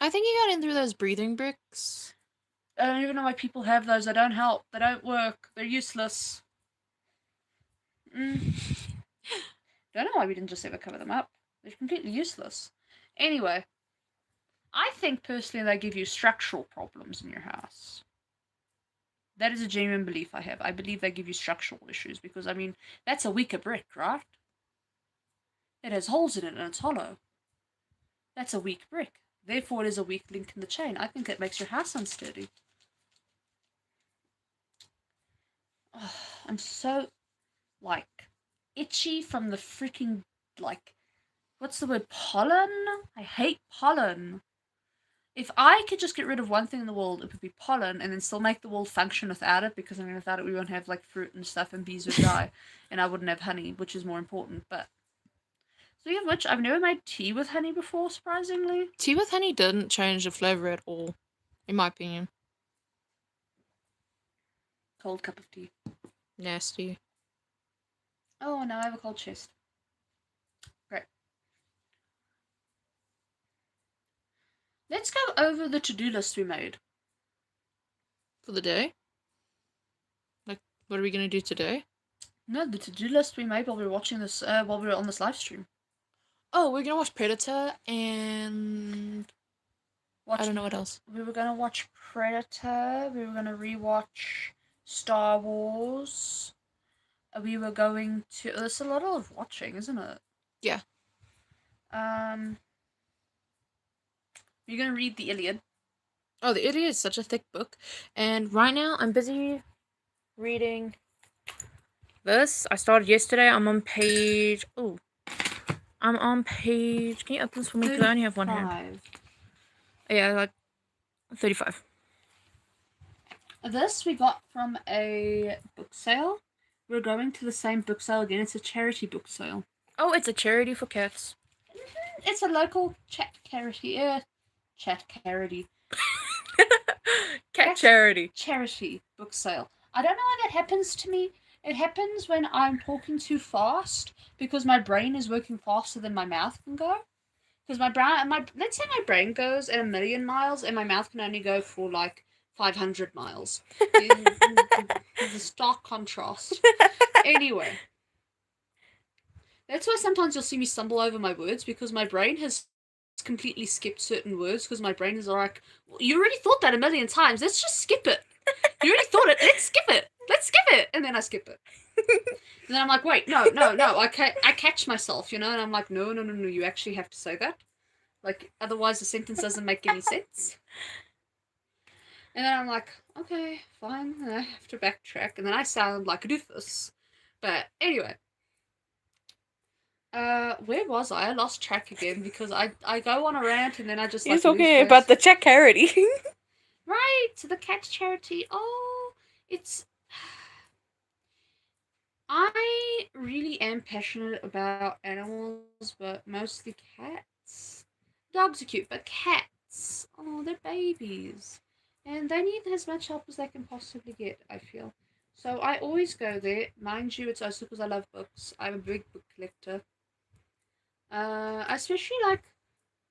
I think you got in through those breathing bricks. I don't even know why people have those. They don't help. They don't work. They're useless. Don't know why we didn't just ever cover them up. They're completely useless. Anyway, I think personally they give you structural problems in your house. That is a genuine belief I have. I believe they give you structural issues because, I mean, that's a weaker brick, right? It has holes in it and it's hollow. That's a weak brick. Therefore, it is a weak link in the chain. I think it makes your house unsteady. Oh, I'm so, like, itchy from the freaking, like, what's the word? Pollen? I hate pollen. If I could just get rid of one thing in the world, it would be pollen, and then still make the world function without it, because I mean, without it, we won't have, like, fruit and stuff, and bees would die, and I wouldn't have honey, which is more important, but... Speaking of which, I've never made tea with honey before, surprisingly. Tea with honey didn't change the flavor at all, in my opinion. Cold cup of tea. Nasty. Oh, now I have a cold chest. Great. Let's go over the to-do list we made. For the day? Like, what are we gonna do today? No, the to-do list we made while we were watching this, while we were on this live stream. Oh, we're gonna watch Predator and... I don't know what else. We were gonna watch Predator. We were gonna rewatch Star Wars. We were going to... There's a lot of watching, isn't it? Yeah. You're gonna read the Iliad. Oh, the Iliad is such a thick book. And right now, I'm busy reading this. I started yesterday. I'm on page... Ooh. I'm on page... Can you open this for me? Because I only have one hand. Yeah, like 35. This we got from a book sale. We're going to the same book sale again. It's a charity book sale. Oh, it's a charity for cats. It's a local chat charity. Chat charity. Cat charity. Charity book sale. I don't know why that happens to me. It happens when I'm talking too fast because my brain is working faster than my mouth can go. Because let's say my brain goes at 1,000,000 miles and my mouth can only go for like 500 miles. There's a stark contrast. Anyway, that's why sometimes you'll see me stumble over my words because my brain has completely skipped certain words because my brain is like, well, you already thought that 1,000,000 times. Let's just skip it. You already thought it. Let's skip it. Let's skip it. And then I skip it. And then I'm like, wait, no. I catch myself, and I'm like, no. You actually have to say that. Like, otherwise the sentence doesn't make any sense. And then I'm like, okay, fine. And I have to backtrack. And then I sound like a doofus. But anyway. Where was I? I lost track again because I go on a rant and then I just like. It's okay about the cat charity. Right, the cat charity. Oh, it's. I really am passionate about animals, but mostly cats. Dogs are cute, but cats. Oh, they're babies. And they need as much help as they can possibly get, I feel. So I always go there. Mind you, it's also because I love books. I'm a big book collector. I especially like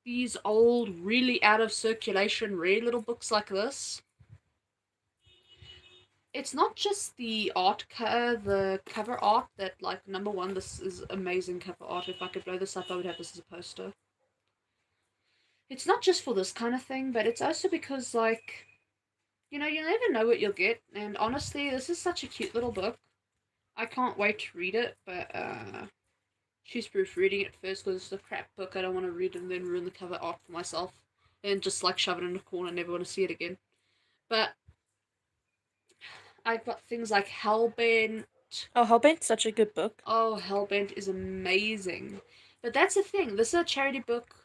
these old, really out of circulation, rare little books like this. It's not just the the cover art that, like, number one, this is amazing cover art. If I could blow this up, I would have this as a poster. It's not just for this kind of thing, but it's also because, like, you never know what you'll get. And honestly, this is such a cute little book. I can't wait to read it, but, choose proof reading it first because it's a crap book. I don't want to read it and then ruin the cover art for myself and just like shove it in a corner and never want to see it again. But I've got things like Hellbent. Oh, Hellbent's such a good book. Oh, Hellbent is amazing. But that's the thing. This is a charity book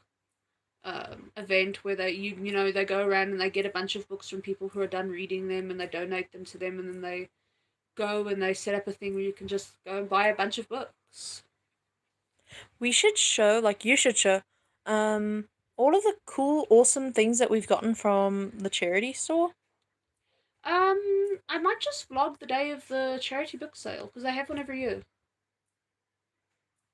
event where they go around and they get a bunch of books from people who are done reading them and they donate them to them and then they go and they set up a thing where you can just go and buy a bunch of books. We should show, like you should show, all of the cool, awesome things that we've gotten from the charity store. I might just vlog the day of the charity book sale because I have one every year.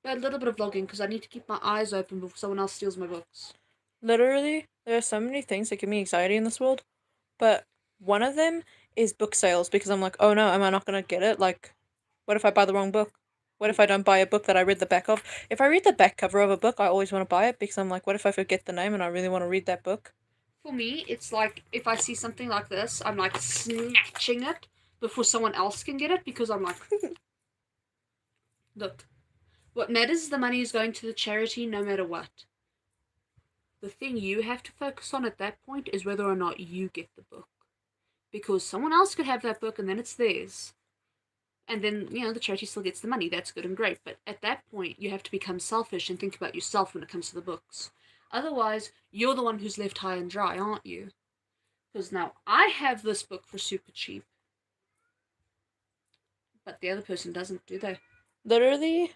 But a little bit of vlogging because I need to keep my eyes open before someone else steals my books. Literally, there are so many things that give me anxiety in this world, but one of them is book sales because I'm like, oh no, am I not gonna get it? Like, what if I buy the wrong book? What if I don't buy a book that I read the back of? If I read the back cover of a book, I always want to buy it because I'm like, what if I forget the name and I really want to read that book? For me, it's like if I see something like this, I'm like snatching it before someone else can get it because I'm like, look, what matters is the money is going to the charity no matter what. The thing you have to focus on at that point is whether or not you get the book. Because someone else could have that book and then it's theirs. And then, the charity still gets the money. That's good and great. But at that point, you have to become selfish and think about yourself when it comes to the books. Otherwise, you're the one who's left high and dry, aren't you? Because now I have this book for super cheap. But the other person doesn't, do they? Literally,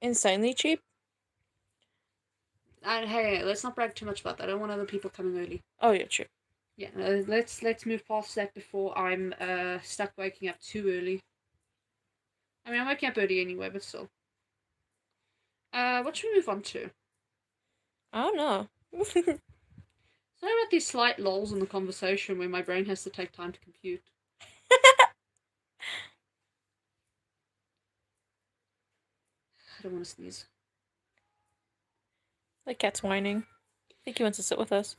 insanely cheap. Hey, let's not brag too much about that. I don't want other people coming early. Oh yeah, true. Yeah, let's move past that before I'm stuck waking up too early. I mean, I'm waking up early anyway, but still. What should we move on to? I don't know. Sorry about these slight lulls in the conversation where my brain has to take time to compute. I don't want to sneeze. The cat's whining. I think he wants to sit with us.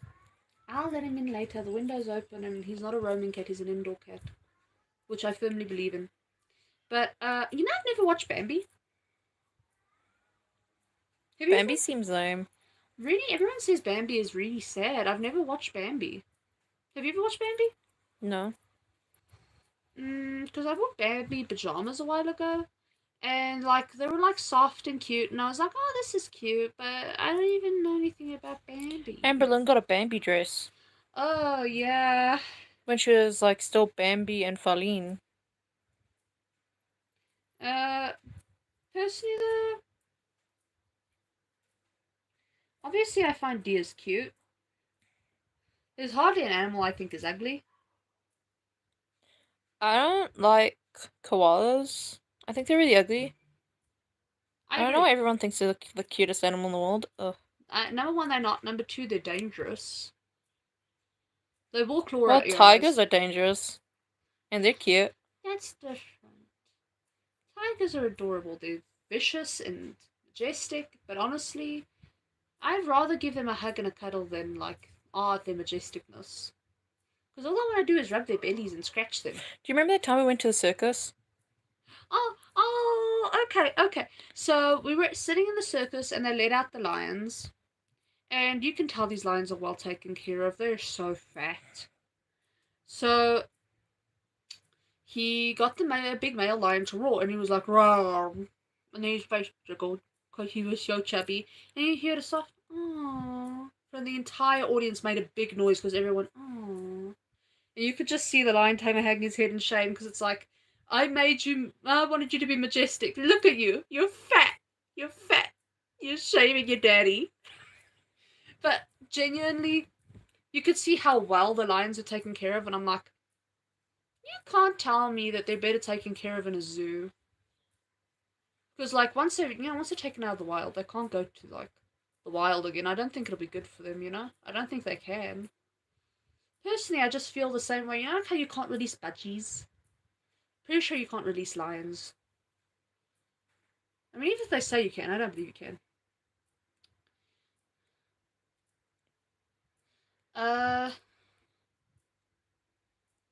I'll let him in later. The window's open and he's not a roaming cat, he's an indoor cat. Which I firmly believe in. But, I've never watched Bambi. Have you Bambi seems lame. Really? Everyone says Bambi is really sad. I've never watched Bambi. Have you ever watched Bambi? No. Because I bought Bambi pajamas a while ago. And, they were, soft and cute. And I was like, oh, this is cute. But I don't even know anything about Bambi. Amberlynn got a Bambi dress. Oh, yeah. When she was, still Bambi and Farlene. Personally, though, obviously I find deers cute. There's hardly an animal I think is ugly. I don't like koalas. I think they're really ugly. I don't know why everyone thinks they're the cutest animal in the world. Ugh. Number one, they're not. Number two, they're dangerous. They will claw Well, at your tigers eyes. are dangerous. And they're cute. That's different. Tigers are adorable. They're vicious and majestic, but honestly, I'd rather give them a hug and a cuddle than, their majesticness. Because all I want to do is rub their bellies and scratch them. Do you remember that time we went to the circus? Okay. So we were sitting in the circus and they let out the lions. And you can tell these lions are well taken care of. They're so fat. So he got the big male lion to roar and he was like, roar. And then his face jiggled because he was so chubby. And you hear a soft, aww. From the entire audience made a big noise because everyone, aww. And you could just see the lion tamer hanging his head in shame because it's like, I wanted you to be majestic. Look at you. You're fat. You're fat. You're shaming your daddy. But genuinely, you could see how well the lions are taken care of, and I'm like, you can't tell me that they're better taken care of in a zoo. Because once they're taken out of the wild, they can't go to the wild again. I don't think it'll be good for them. I don't think they can. Personally, I just feel the same way. You know how you can't release budgies? Pretty sure you can't release lions. I mean, even if they say you can, I don't believe you can.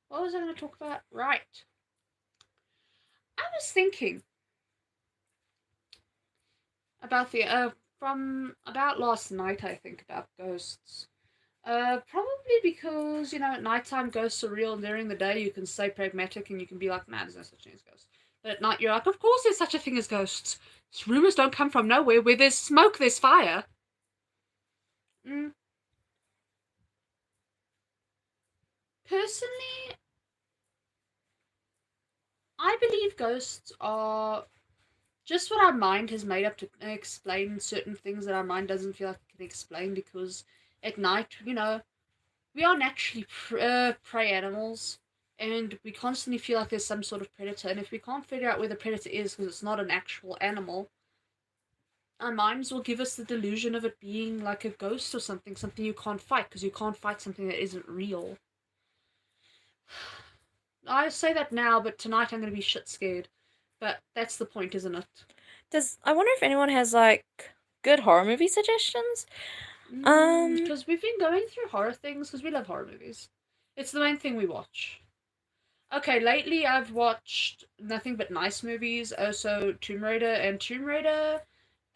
What was I going to talk about? Right. I was thinking about about last night, I think, about ghosts. Probably because, at nighttime ghosts are real and during the day you can stay pragmatic and you can be like, nah, there's no such thing as ghosts. But at night, you're like, of course there's such a thing as ghosts. Rumors don't come from nowhere. Where there's smoke, there's fire. Mm. Personally, I believe ghosts are just what our mind has made up to explain certain things that our mind doesn't feel like it can explain, because at night, we are naturally prey animals, and we constantly feel like there's some sort of predator, and if we can't figure out where the predator is because it's not an actual animal, our minds will give us the delusion of it being like a ghost or something you can't fight, because you can't fight something that isn't real. I say that now, but tonight I'm going to be shit scared. But that's the point, isn't it? I wonder if anyone has like good horror movie suggestions? Because we've been going through horror things because we love horror movies. It's the main thing we watch. Okay, lately I've watched nothing but nice movies. Also, Tomb Raider and Tomb Raider.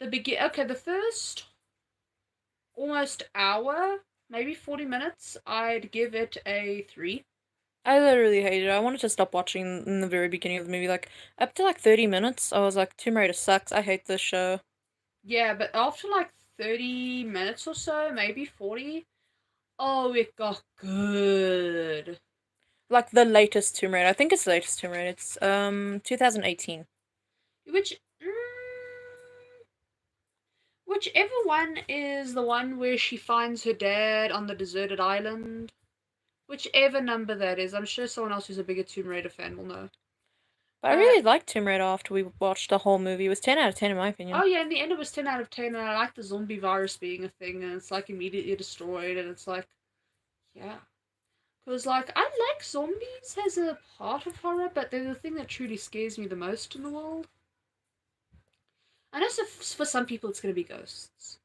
The first almost hour, maybe 40 minutes, I'd give it a 3. I literally hated it. I wanted to stop watching in the very beginning of the movie. Like, up to like 30 minutes, I was like, Tomb Raider sucks. I hate this show. Yeah, but after like 30 minutes or so, maybe 40, oh, it got good. Like, the latest Tomb Raider. I think it's the latest Tomb Raider. It's, 2018. Which, whichever one is the one where she finds her dad on the deserted island. Whichever number that is, I'm sure someone else who's a bigger Tomb Raider fan will know. But I Uh, really liked Tomb Raider after we watched the whole movie. It was 10 out of 10 in my oh opinion. yeah, in the end it was 10 out of 10, and I like the zombie virus being a thing, and it's like immediately destroyed, and it's like, yeah. Because, like, I like zombies as a part of horror, but they're the thing that truly scares me the most in the world. I know for some people it's going to be ghosts.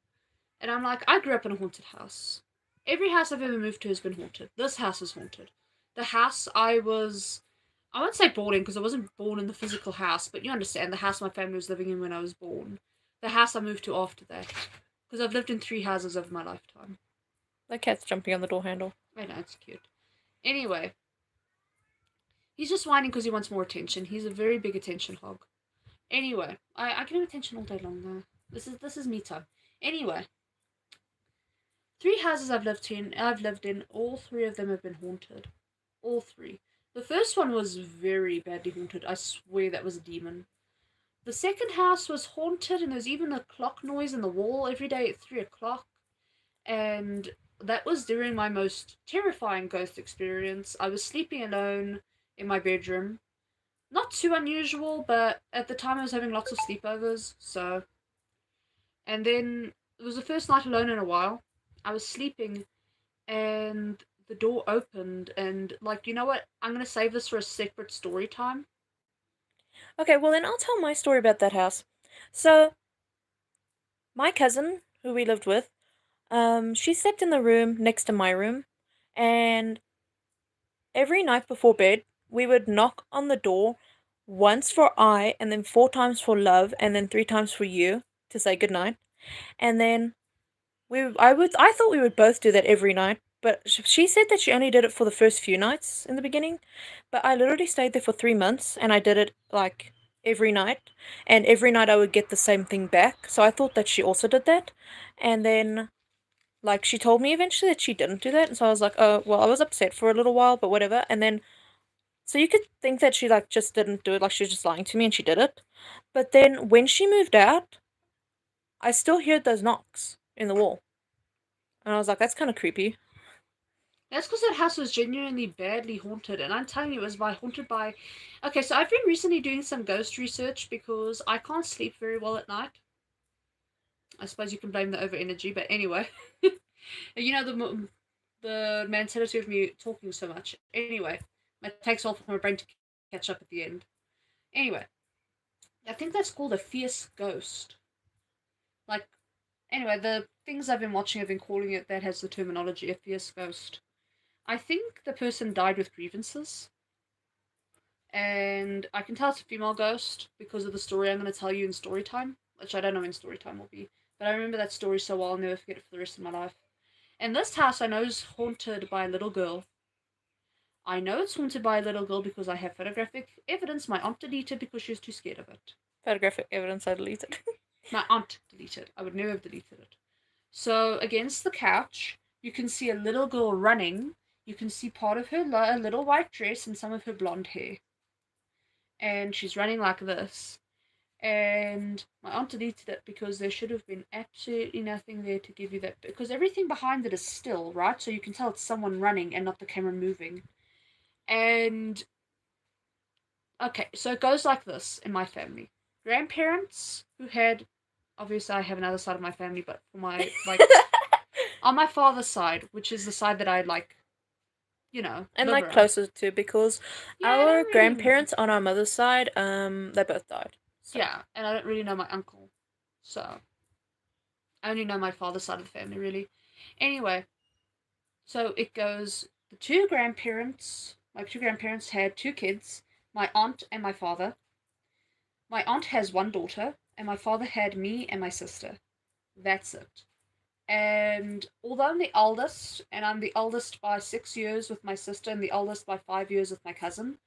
And I'm like, I grew up in a haunted house. Every house I've ever moved to has been haunted. This house is haunted. The house I won't say born in because I wasn't born in the physical house, but you understand, the house my family was living in when I was born. The house I moved to after that. Because I've lived in 3 houses over my lifetime. The cat's jumping on the door handle. I know, it's cute. Anyway, he's just whining because he wants more attention. He's a very big attention hog. Anyway, I can have attention all day long though. This is me time. Anyway, 3 houses I've lived in, all 3 of them have been haunted. All 3. The first one was very badly haunted. I swear that was a demon. The second house was haunted, and there's even a clock noise in the wall every day at 3 o'clock. And that was during my most terrifying ghost experience. I was sleeping alone in my bedroom. Not too unusual, but at the time I was having lots of sleepovers, so. And then it was the first night alone in a while. I was sleeping, and the door opened, and, like, you know what? I'm gonna save this for a separate story time. Okay, well then I'll tell my story about that house. So, my cousin, who we lived with, she slept in the room next to my room, and every night before bed, we would knock on the door once for I, and then 4 times for love, and then 3 times for you to say goodnight. And then I thought we would both do that every night, but she said that she only did it for the first few nights in the beginning. But I literally stayed there for 3 months, and I did it like every night, and every night I would get the same thing back. So I thought that she also did that, and then like she told me eventually that she didn't do that, and so I was like, oh well, I was upset for a little while, but whatever. And then so you could think that she like just didn't do it, like she was just lying to me, and she did it. But then when she moved out, I still heard those knocks in the wall. And I was like, that's kind of creepy. That's because that house was genuinely badly haunted, and I'm telling you, it was haunted by. Okay, so I've been recently doing some ghost research because I can't sleep very well at night. I suppose you can blame the over energy, but anyway, you know the mentality of me talking so much. Anyway, it takes all for my brain to catch up at the end. Anyway, I think that's called a fierce ghost. Like, anyway, the things I've been watching have been calling it that has the terminology a fierce ghost. I think the person died with grievances, and I can tell it's a female ghost because of the story I'm going to tell you in story time, which I don't know when story time will be, but I remember that story so well I'll never forget it for the rest of my life. And this house I know is haunted by a little girl. I know it's haunted by a little girl because I have photographic evidence. My aunt deleted because she was too scared of it. Photographic evidence I deleted. My aunt deleted. I would never have deleted it. So against the couch, you can see a little girl running. You can see part of her little white dress and some of her blonde hair. And she's running like this. And my aunt deleted it because there should have been absolutely nothing there to give you that. Because everything behind it is still, right? So you can tell it's someone running and not the camera moving. And okay, so it goes like this in my family. Grandparents who had, obviously I have another side of my family, but for my, like, on my father's side, which is the side that I, like, And live like around. closest to, because Yeah, I our don't really- grandparents on our mother's side, they both died. So. Yeah, and I don't really know my uncle. So, I only know my father's side of the family, really. Anyway, so it goes, my two grandparents had two kids, my aunt and my father. My aunt has one daughter, and my father had me and my sister. That's it. And although I'm the eldest, and I'm the eldest by 6 years with my sister, and the eldest by 5 years with my cousin,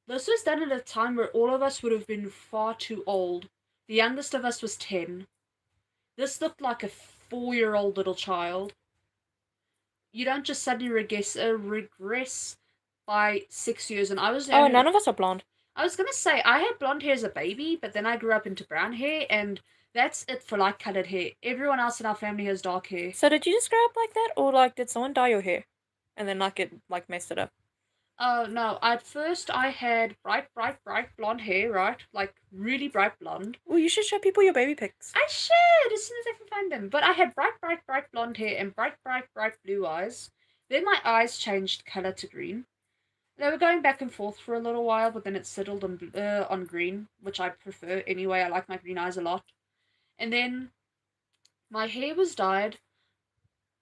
this was done at a time where all of us would have been far too old. The youngest of us was 10. This looked like a 4-year-old little child. You don't just suddenly regress by 6 years, and I was Oh, none of us are blonde. I was gonna say I had blonde hair as a baby, but then I grew up into brown hair, and that's it for light colored hair. Everyone else in our family has dark hair. So did you just grow up like that, or like did someone dye your hair, and then like it like messed it up? Oh no! At first, I had bright blonde hair, right? Like really bright blonde. Well, you should show people your baby pics. I should as soon as I can find them. But I had bright blonde hair and bright blue eyes. Then my eyes changed color to green. They were going back and forth for a little while, but then it settled on green, which I prefer anyway. I like my green eyes a lot. And then my hair was dyed,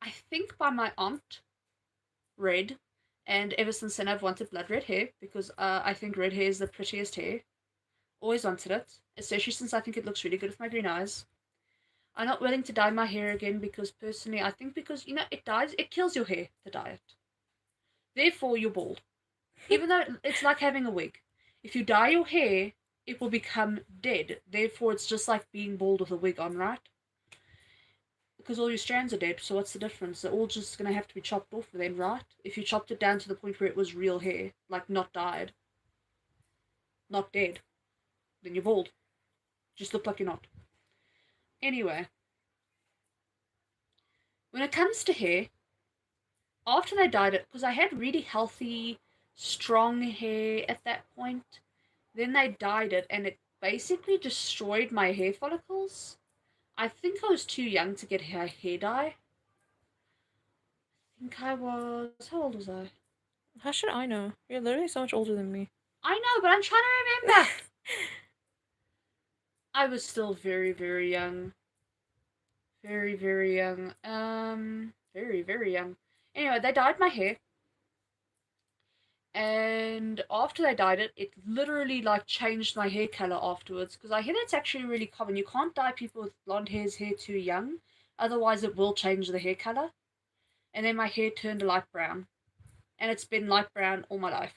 I think, by my aunt, red. And ever since then, I've wanted blood red hair because I think red hair is the prettiest hair. Always wanted it, especially since I think it looks really good with my green eyes. I'm not willing to dye my hair again because personally, I think because it kills your hair to dye it. Therefore, you're bald. Even though it's like having a wig. If you dye your hair, it will become dead. Therefore, it's just like being bald with a wig on, right? Because all your strands are dead, so what's the difference? They're all just going to have to be chopped off then, right? If you chopped it down to the point where it was real hair, like not dyed, not dead, then you're bald. Just look like you're not. Anyway, when it comes to hair, after they dyed it, because I had really healthy, strong hair at that point, then they dyed it and it basically destroyed my hair follicles. I think I was too young to get hair dye. I think I was. How old was I? How should I know? You're literally so much older than me. I know, but I'm trying to remember. I was still very, very young. Very, very young. Very, very young. Anyway, they dyed my hair. And after they dyed it, it literally like changed my hair color afterwards. Because I hear that's actually really common. You can't dye people with blonde hair too young, otherwise it will change the hair color. And then my hair turned light brown, and it's been light brown all my life,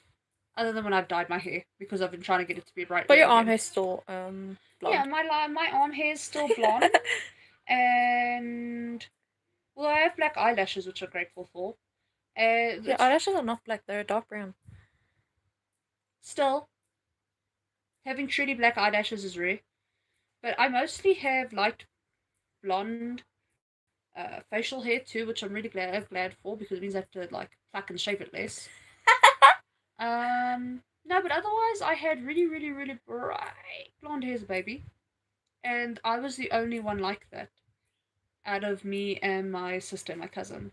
other than when I've dyed my hair because I've been trying to get it to be bright. But your arm hair's still blonde. Yeah, my arm hair is still blonde, and well, I have black eyelashes, which I'm grateful for. Your eyelashes are not black; they're dark brown. Still, having truly black eyelashes is rare. But I mostly have light blonde facial hair too, which I'm really glad for because it means I have to like pluck and shave it less. No, but otherwise I had really, really, really bright blonde hair as a baby, and I was the only one like that out of me and my sister and my cousin.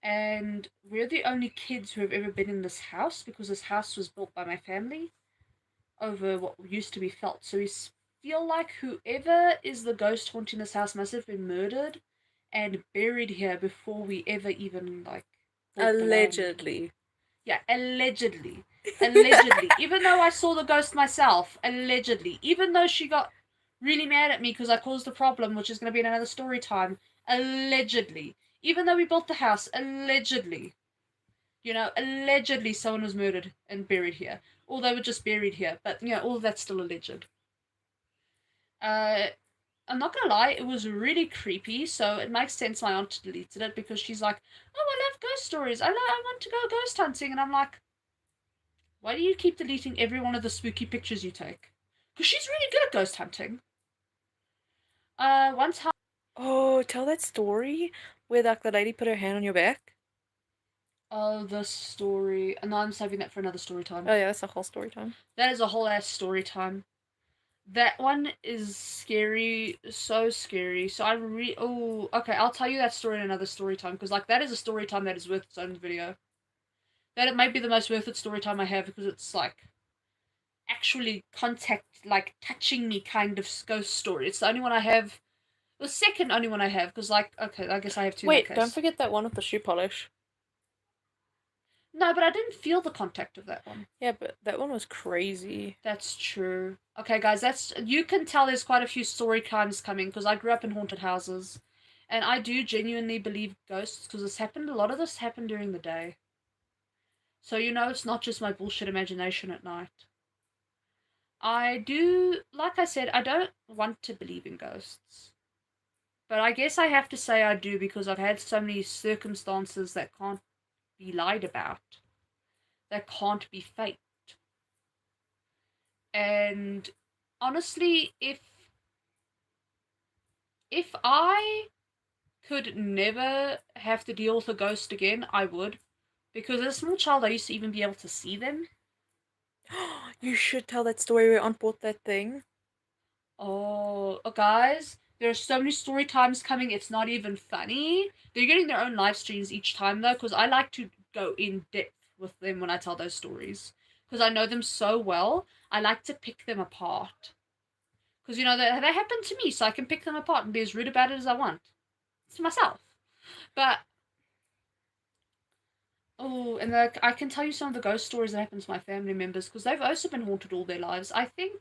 And we're the only kids who have ever been in this house because this house was built by my family over what used to be felt. So we feel like whoever is the ghost haunting this house must have been murdered and buried here before we ever even like allegedly. Yeah, allegedly. Allegedly. Even though I saw the ghost myself, allegedly. Even though she got really mad at me because I caused a problem, which is going to be in another story time, allegedly. Even though we built the house, allegedly. You know, allegedly someone was murdered and buried here. Or they were just buried here. But, you know, all of that's still alleged. I'm not gonna lie, it was really creepy, so it makes sense my aunt deleted it because she's like, oh, I love ghost stories. I want to go ghost hunting. And I'm like, why do you keep deleting every one of the spooky pictures you take? Because she's really good at ghost hunting. Once how. Oh, tell that story where like the lady put her hand on your back. Oh, the story. No, I'm saving that for another story time. Oh yeah, that's a whole story time. That is a whole ass story time. That one is scary, so scary. So oh, okay, I'll tell you that story in another story time because like that is a story time that is worth its own video. That it might be the most worth it story time I have because it's like actually like touching me kind of ghost story. It's the only one I have. The second only one I have because like okay, I guess I have two. Wait, don't forget that one with the shoe polish. No, but I didn't feel the contact of that one. Yeah, but that one was crazy. That's true. Okay, guys, you can tell there's quite a few story times coming because I grew up in haunted houses, and I do genuinely believe ghosts because a lot of this happened during the day. So you know, it's not just my bullshit imagination at night. I do, like I said, I don't want to believe in ghosts, but I guess I have to say I do because I've had so many circumstances that can't be lied about, that can't be faked. And honestly, if I could never have to deal with a ghost again, I would. Because as a small child, I used to even be able to see them. You should tell that story where Aunt bought that thing. Oh, guys, there are so many story times coming, it's not even funny. They're getting their own live streams each time, though, because I like to go in depth with them when I tell those stories. Because I know them so well, I like to pick them apart. Because, you know, they happen to me, so I can pick them apart and be as rude about it as I want. To myself. But, oh, and like, I can tell you some of the ghost stories that happen to my family members, because they've also been haunted all their lives. I think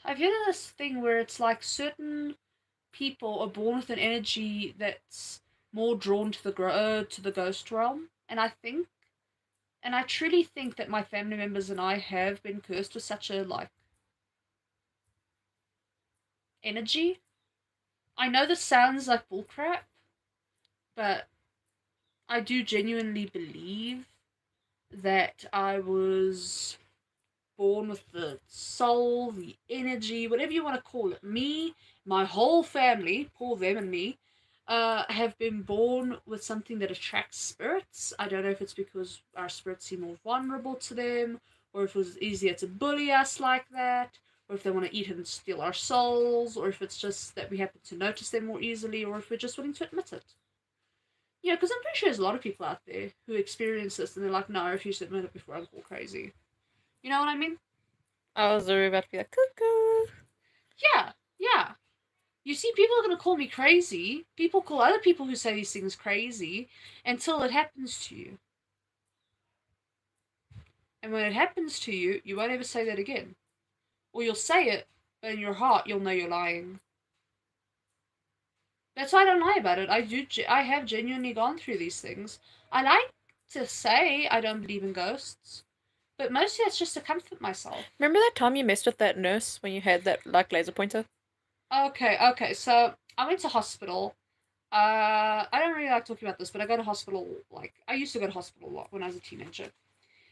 I've heard of this thing where it's like certain people are born with an energy that's more drawn to the ghost realm, and I truly think that my family members and I have been cursed with such a like energy. I know this sounds like bullcrap, but I do genuinely believe that I was born with the soul, the energy, whatever you want to call it. Me, my whole family, Paul, them, and me, have been born with something that attracts spirits. I don't know if it's because our spirits seem more vulnerable to them, or if it was easier to bully us like that, or if they want to eat and steal our souls, or if it's just that we happen to notice them more easily, or if we're just willing to admit it. Yeah, because I'm pretty sure there's a lot of people out there who experience this and they're like, no, I refuse to admit it before I go crazy. You know what I mean? I was literally about to be like, cuckoo. Yeah, yeah. You see, people are going to call me crazy. People call other people who say these things crazy until it happens to you. And when it happens to you, you won't ever say that again. Or you'll say it, but in your heart, you'll know you're lying. That's why I don't lie about it. I have genuinely gone through these things. I like to say I don't believe in ghosts, but mostly it's just to comfort myself. Remember that time you messed with that nurse when you had that like laser pointer? Okay, so I went to hospital. I don't really like talking about this, but I go to hospital, like, I used to go to hospital a lot when I was a teenager.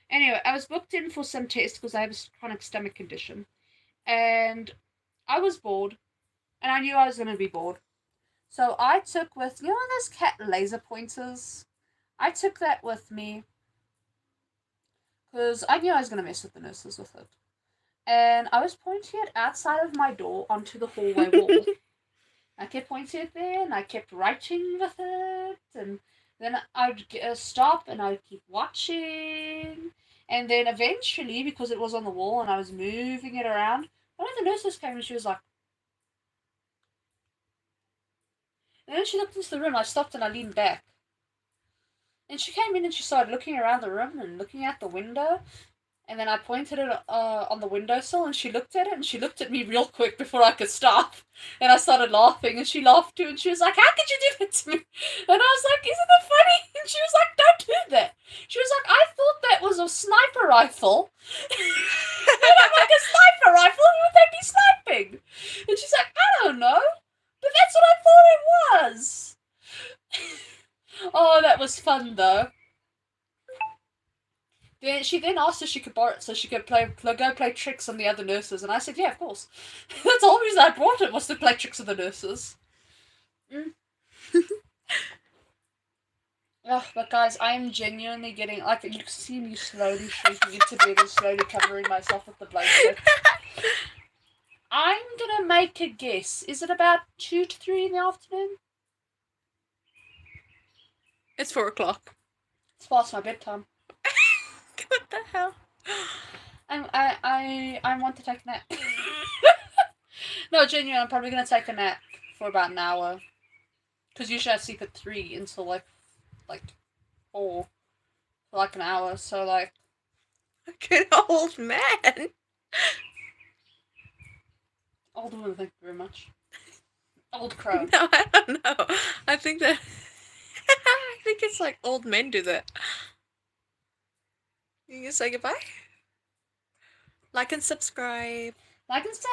Anyway, I was booked in for some tests because I have a chronic stomach condition. And I was bored, and I knew I was going to be bored. So I took with, you know those cat laser pointers? I took that with me because I knew I was going to mess with the nurses with it. And I was pointing it outside of my door onto the hallway wall. I kept pointing it there, and I kept writing with it, and then I'd stop, and I'd keep watching, and then eventually, because it was on the wall, and I was moving it around, one of the nurses came, and she was like, and then she looked into the room, I stopped, and I leaned back, and she came in, and she started looking around the room, and looking out the window, and then I pointed it on the windowsill, and she looked at it, and she looked at me real quick before I could stop. And I started laughing, and she laughed too, and she was like, how could you do that to me? And I was like, isn't that funny? And she was like, don't rifle? And I'm like, a sniper rifle? Who would they be sniping? And she's like, I don't know. But that's what I thought it was. Oh, that was fun though. Then she asked if she could borrow it so she could go play tricks on the other nurses, and I said, yeah, of course. That's the whole reason I brought it, was to play tricks on the nurses. Oh, but guys, I am genuinely getting, like, you can see me slowly shrinking into bed and slowly covering myself with the blanket. I'm gonna make a guess. Is it about 2 to 3 in the afternoon? It's 4 o'clock. It's past my bedtime. What the hell? I want to take a nap. No, genuinely, I'm probably gonna take a nap for about an hour. Because usually I sleep at 3 until like 4 for like an hour. So like, Like an old man. old woman, thank you very much. Old crow. No, I don't know. I think that I think it's like old men do that. You can say goodbye. Like and subscribe. Like and sad.